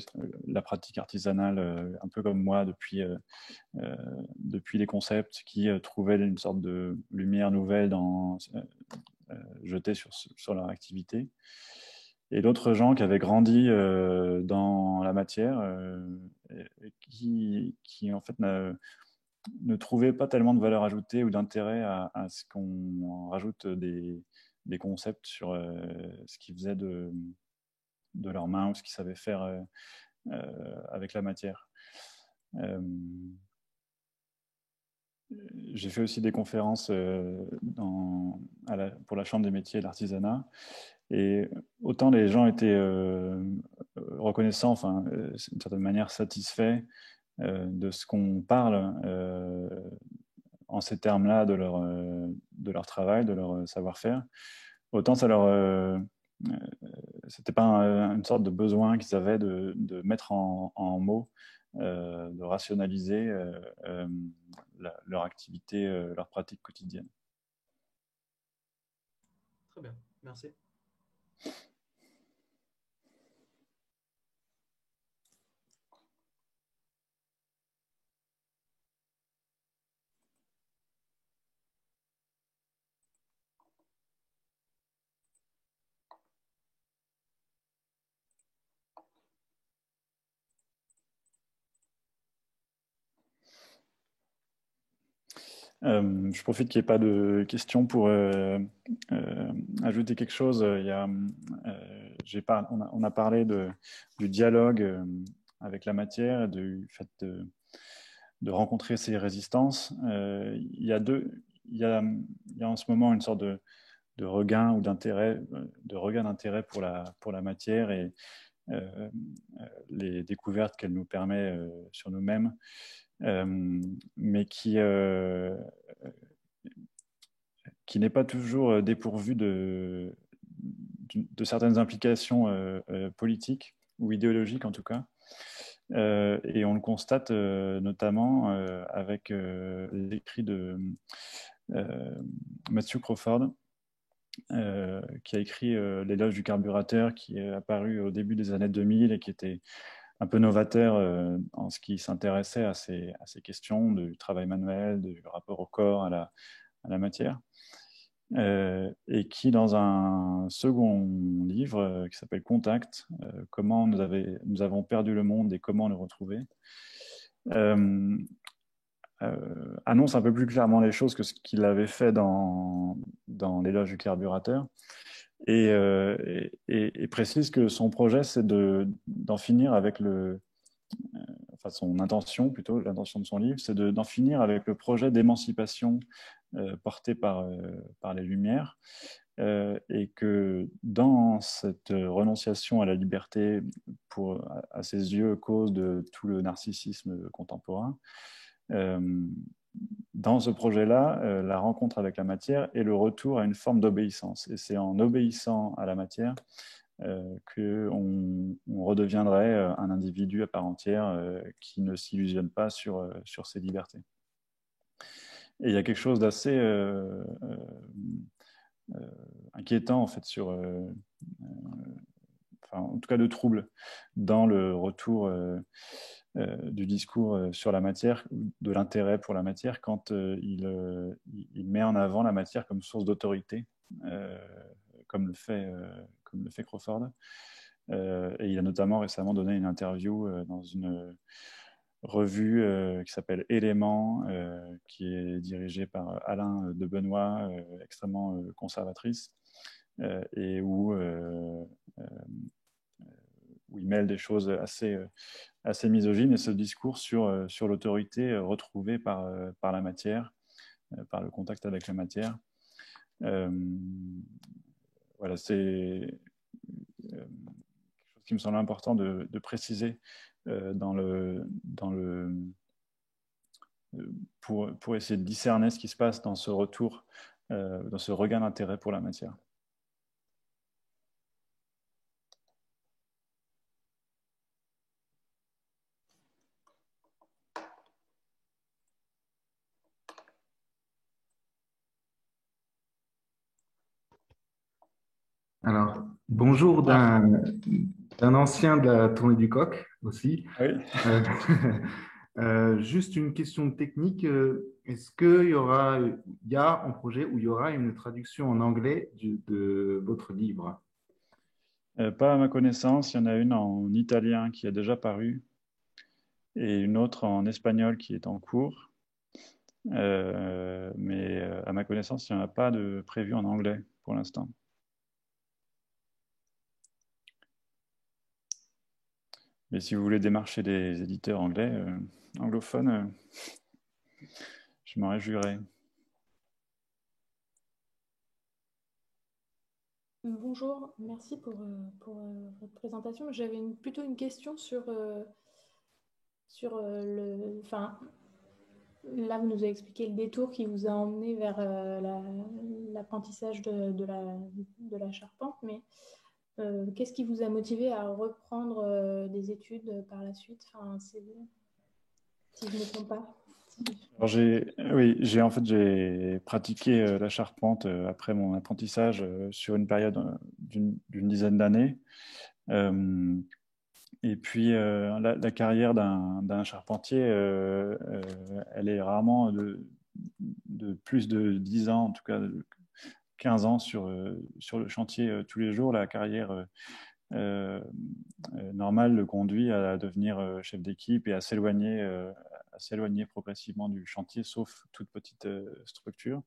Speaker 2: la pratique artisanale un peu comme moi depuis les concepts, qui trouvaient une sorte de lumière nouvelle jetée sur leur activité. Et d'autres gens qui avaient grandi dans la matière, et qui en fait ne trouvaient pas tellement de valeur ajoutée ou d'intérêt à ce qu'on rajoute des concepts sur ce qu'ils faisaient de leurs mains, ou ce qu'ils savaient faire avec la matière. J'ai fait aussi des conférences pour la Chambre des métiers et de l'artisanat. Et autant les gens étaient reconnaissants, enfin, d'une certaine manière satisfaits de ce qu'on parle en ces termes-là de leur travail, de leur savoir-faire, autant ça c'était pas une sorte de besoin qu'ils avaient de mettre en mots, de rationaliser leur activité, leur pratique quotidienne.
Speaker 4: Très bien, merci.
Speaker 2: Je profite qu'il n'y ait pas de questions pour ajouter quelque chose. On a parlé du dialogue avec la matière et du fait de rencontrer ces résistances. Il y a en ce moment une sorte de regain ou d'intérêt, pour la matière et les découvertes qu'elle nous permet sur nous-mêmes, mais qui n'est pas toujours dépourvu de certaines implications politiques ou idéologiques en tout cas. Et on le constate notamment avec l'écrit de Matthew Crawford, qui a écrit L'éloge du carburateur, qui est apparu au début des années 2000 et qui était un peu novateur en ce qui s'intéressait à ces questions du travail manuel, du rapport au corps, à la matière. Et qui, dans un second livre qui s'appelle Contact, comment nous avons perdu le monde et comment le retrouver, annonce un peu plus clairement les choses que ce qu'il avait fait dans L'éloge du carburateur, et précise que son projet, c'est d'en finir avec enfin son intention, plutôt l'intention de son livre, c'est d'en finir avec le projet d'émancipation porté par les Lumières, et que dans cette renonciation à la liberté, à ses yeux, cause de tout le narcissisme contemporain, dans ce projet-là, la rencontre avec la matière est le retour à une forme d'obéissance. Et c'est en obéissant à la matière qu'on redeviendrait un individu à part entière qui ne s'illusionne pas sur ses libertés. Et il y a quelque chose d'assez inquiétant, en fait, en tout cas de trouble, dans le retour du discours sur la matière, de l'intérêt pour la matière, quand il met en avant la matière comme source d'autorité, comme le fait Crawford. Et il a notamment récemment donné une interview dans une revue qui s'appelle Éléments, qui est dirigée par Alain de Benoît, extrêmement conservatrice, et où il mêle des choses assez misogynes, et ce discours sur l'autorité retrouvée par la matière, par le contact avec la matière. Voilà, c'est quelque chose qui me semble important de préciser pour essayer de discerner ce qui se passe dans ce retour, dans ce regain d'intérêt pour la matière.
Speaker 5: Alors, bonjour d'un ancien de la tournée du Coq aussi.
Speaker 2: Oui.
Speaker 5: Juste une question technique. Est-ce qu'il y a un projet où il y aura une traduction en anglais de votre livre?
Speaker 2: Pas à ma connaissance. Il y en a une en italien qui a déjà paru et une autre en espagnol qui est en cours. Mais à ma connaissance, il n'y en a pas de prévu en anglais pour l'instant. Mais si vous voulez démarcher des éditeurs anglais, anglophones, je m'en réjouirais.
Speaker 3: Bonjour, merci pour votre présentation. J'avais plutôt une question sur Enfin, là, vous nous avez expliqué le détour qui vous a emmené vers l'apprentissage de la charpente, mais qu'est-ce qui vous a motivé à reprendre des études par la suite? Enfin, si je ne me trompe pas.
Speaker 2: Alors j'ai pratiqué la charpente après mon apprentissage sur une période d'une dizaine d'années. Et puis la carrière d'un charpentier, elle est rarement de plus de 10 ans, en tout cas de 15 ans sur le chantier tous les jours. La carrière normale le conduit à devenir chef d'équipe et à s'éloigner à s'éloigner progressivement du chantier, sauf toute petite structure.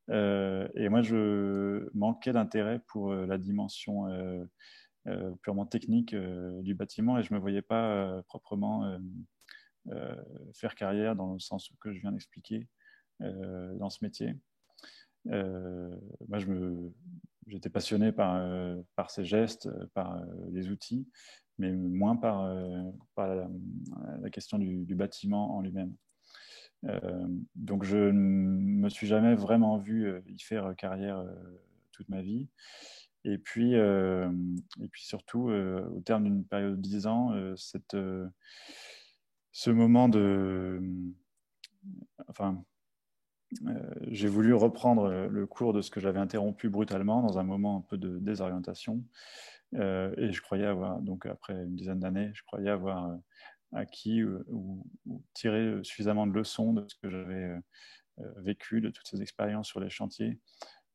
Speaker 2: Et moi, je manquais d'intérêt pour la dimension purement technique du bâtiment et je ne me voyais pas proprement faire carrière dans le sens que je viens d'expliquer dans ce métier. Moi, j'étais passionné par ces gestes, par les outils, mais moins par la question du bâtiment en lui-même. Donc, je ne me suis jamais vraiment vu y faire carrière toute ma vie. Et puis surtout, au terme d'une période de 10 ans, ce moment de... Enfin, j'ai voulu reprendre le cours de ce que j'avais interrompu brutalement dans un moment un peu de désorientation. Et je croyais avoir, donc après une dizaine d'années, je croyais avoir acquis ou tiré suffisamment de leçons de ce que j'avais vécu, de toutes ces expériences sur les chantiers,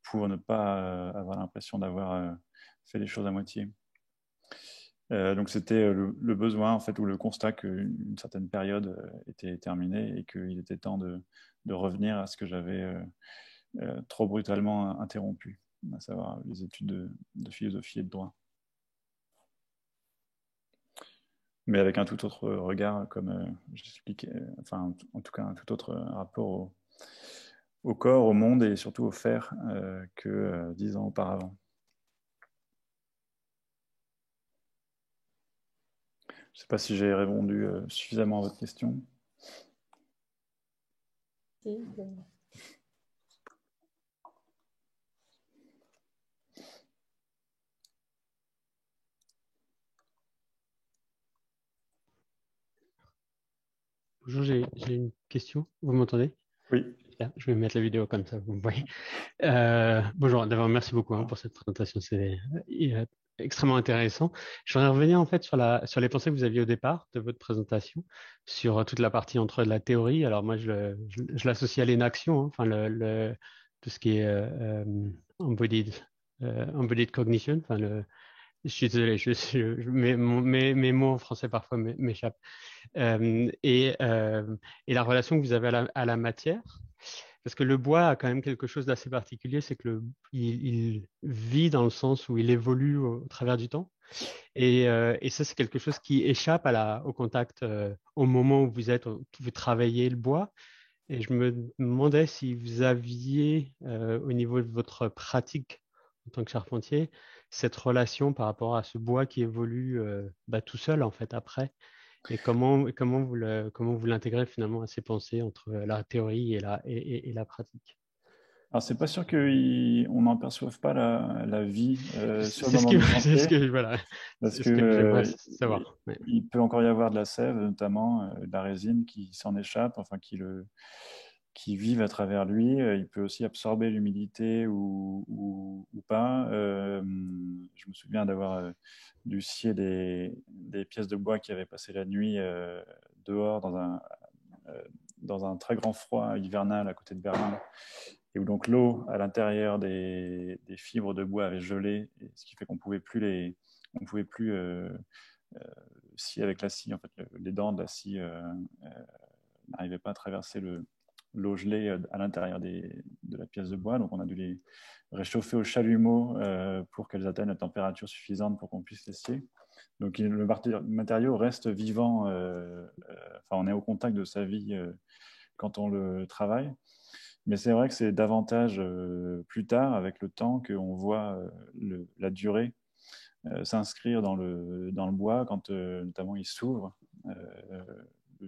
Speaker 2: pour ne pas avoir l'impression d'avoir fait les choses à moitié. Donc c'était le besoin en fait, ou le constat qu'une certaine période était terminée et qu'il était temps de revenir à ce que j'avais trop brutalement interrompu, à savoir les études de philosophie et de droit. Mais avec un tout autre regard, comme j'expliquais, enfin en tout cas un tout autre rapport au corps, au monde et surtout au faire que 10 ans auparavant. Je ne sais pas si j'ai répondu suffisamment à votre question.
Speaker 6: Bonjour, j'ai une question. Vous m'entendez?
Speaker 2: Oui.
Speaker 6: Je vais mettre la vidéo comme ça, vous me voyez. Bonjour, d'abord, merci beaucoup pour cette présentation. C'est extrêmement intéressant. Je voudrais revenir en fait sur les pensées que vous aviez au départ de votre présentation, sur toute la partie entre la théorie. Alors moi, je l'associe à l'inaction, enfin tout ce qui est embodied cognition, enfin je suis désolé, mes mots en français parfois m'échappent. Et la relation que vous avez à la matière, parce que le bois a quand même quelque chose d'assez particulier, c'est que il vit dans le sens où il évolue au travers du temps. Et ça, c'est quelque chose qui échappe au contact au moment où vous travaillez le bois. Et je me demandais si vous aviez, au niveau de votre pratique en tant que charpentier, cette relation par rapport à ce bois qui évolue tout seul, en fait, après. Et comment vous l'intégrez finalement à ces pensées entre la théorie et la pratique?
Speaker 2: Alors, c'est pas sûr qu'on n'en perçoive pas la vie sur le moment du chantier.
Speaker 6: C'est ce que, voilà,
Speaker 2: parce
Speaker 6: c'est ce que j'aimerais savoir.
Speaker 2: Il peut encore y avoir de la sève, notamment de la résine qui s'en échappe, enfin qui vivent à travers lui. Il peut aussi absorber l'humidité ou pas. Je me souviens d'avoir dû scier des pièces de bois qui avaient passé la nuit dehors dans un très grand froid hivernal à côté de Berlin, et où donc l'eau à l'intérieur des fibres de bois avait gelé, ce qui fait qu'on pouvait plus scier avec la scie. En fait, les dents de la scie n'arrivaient pas à traverser l'eau gelée à l'intérieur de la pièce de bois, donc on a dû les réchauffer au chalumeau pour qu'elles atteignent la température suffisante pour qu'on puisse les scier. Donc le matériau reste vivant, on est au contact de sa vie quand on le travaille. Mais c'est vrai que c'est davantage plus tard, avec le temps, qu'on voit la durée s'inscrire dans le bois, quand notamment il s'ouvre.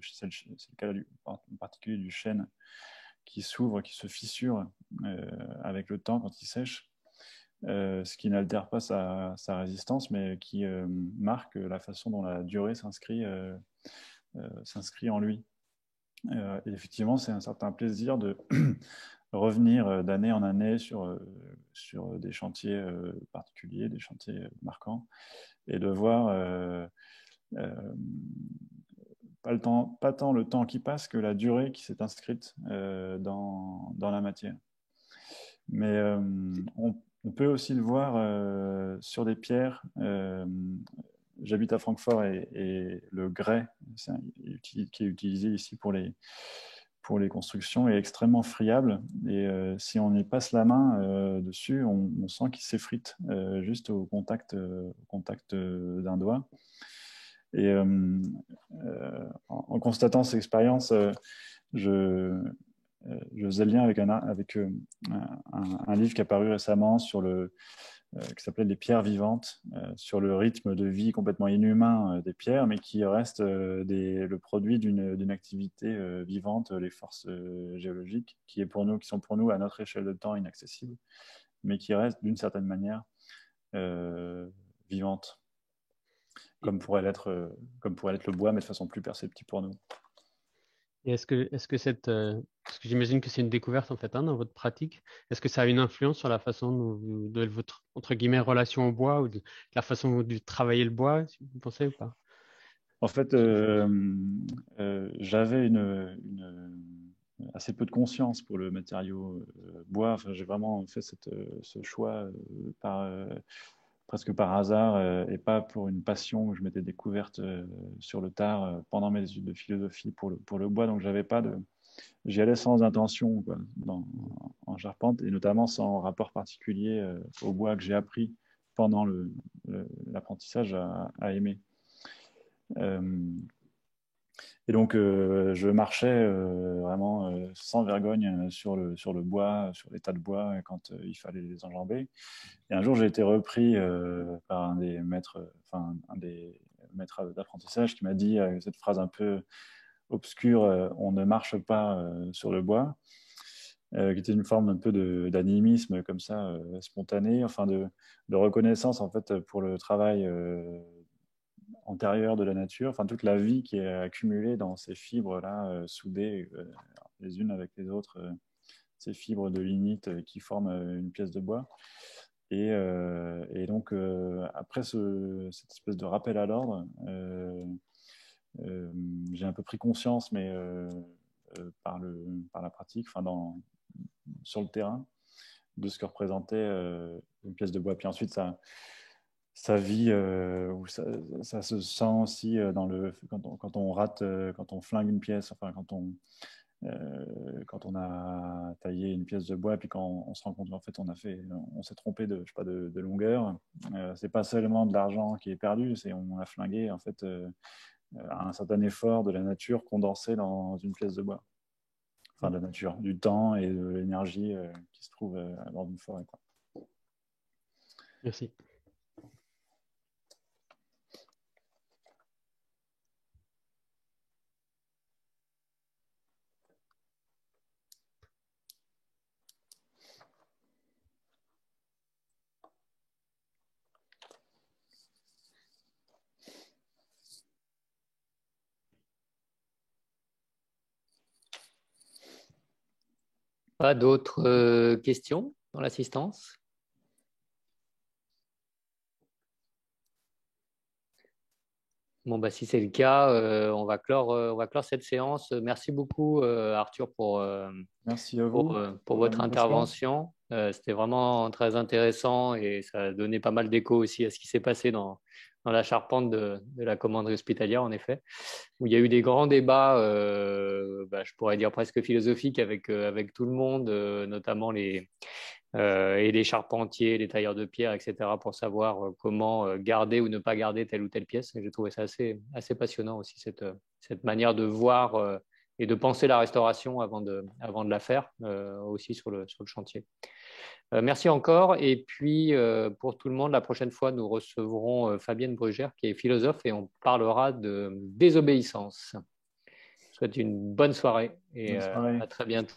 Speaker 2: C'est le cas en particulier du chêne qui s'ouvre, qui se fissure avec le temps quand il sèche, ce qui n'altère pas sa résistance, mais qui marque la façon dont la durée s'inscrit en lui. Et effectivement, c'est un certain plaisir de revenir d'année en année sur des chantiers particuliers, des chantiers marquants, et de voir pas tant le temps qui passe que la durée qui s'est inscrite dans la matière. Mais on peut aussi le voir sur des pierres. J'habite à Francfort et le grès, qui est utilisé ici pour les constructions, est extrêmement friable. Et si on y passe la main dessus, on sent qu'il s'effrite juste au contact d'un doigt. Et en constatant cette expérience, je faisais le lien avec un livre qui est apparu récemment qui s'appelait Les pierres vivantes, sur le rythme de vie complètement inhumain des pierres, mais qui reste le produit d'une activité vivante, les forces géologiques, qui sont pour nous, à notre échelle de temps, inaccessibles, mais qui restent d'une certaine manière vivantes, comme pourrait l'être le bois, mais de façon plus perceptible pour nous.
Speaker 6: Et est-ce que parce que j'imagine que c'est une découverte en fait dans votre pratique, est-ce que ça a une influence sur la façon de votre entre guillemets relation au bois ou de la façon de travailler le bois, si vous pensez ou pas?
Speaker 2: En fait, j'avais assez peu de conscience pour le matériau bois. Enfin, j'ai vraiment fait ce choix presque par hasard et pas pour une passion que je m'étais découverte sur le tard pendant mes études de philosophie pour le bois. Donc, j'y allais sans intention quoi, en charpente et notamment sans rapport particulier au bois que j'ai appris pendant l'apprentissage à aimer. Et donc, je marchais vraiment sans vergogne sur le bois, sur les tas de bois quand il fallait les enjamber. Et un jour, j'ai été repris par un des maîtres d'apprentissage qui m'a dit cette phrase un peu obscure, on ne marche pas sur le bois, qui était une forme un peu d'animisme comme ça, spontané, enfin de reconnaissance en fait pour le travail antérieure de la nature, enfin toute la vie qui est accumulée dans ces fibres-là, soudées les unes avec les autres, ces fibres de lignite qui forment une pièce de bois. Et donc, après cette espèce de rappel à l'ordre, j'ai un peu pris conscience, mais par la pratique, sur le terrain, de ce que représentait une pièce de bois. Puis ensuite, ça vit, ou ça se sent aussi quand on rate, quand on flingue une pièce, enfin quand on a taillé une pièce de bois, puis quand on se rend compte qu'en fait on s'est trompé de longueur. C'est pas seulement de l'argent qui est perdu, on a flingué en fait un certain effort de la nature condensé dans une pièce de bois. Enfin de la nature, du temps et de l'énergie qui se trouve dans une forêt, quoi.
Speaker 6: Merci.
Speaker 1: Pas d'autres questions dans l'assistance? Bon, bah, si c'est le cas, on va clore cette séance. Merci beaucoup, Arthur,
Speaker 2: Merci à vous
Speaker 1: pour votre intervention. C'était vraiment très intéressant et ça a donné pas mal d'écho aussi à ce qui s'est passé dans la charpente de la commanderie hospitalière, en effet, où il y a eu des grands débats, je pourrais dire presque philosophiques avec tout le monde, notamment et les charpentiers, les tailleurs de pierre, etc., pour savoir comment garder ou ne pas garder telle ou telle pièce. Et j'ai trouvé ça assez passionnant aussi, cette manière de voir et de penser la restauration avant de la faire, aussi sur le chantier. Merci encore. Et puis, pour tout le monde, la prochaine fois, nous recevrons Fabienne Brugère, qui est philosophe, et on parlera de désobéissance. Je vous souhaite une bonne soirée et à très bientôt.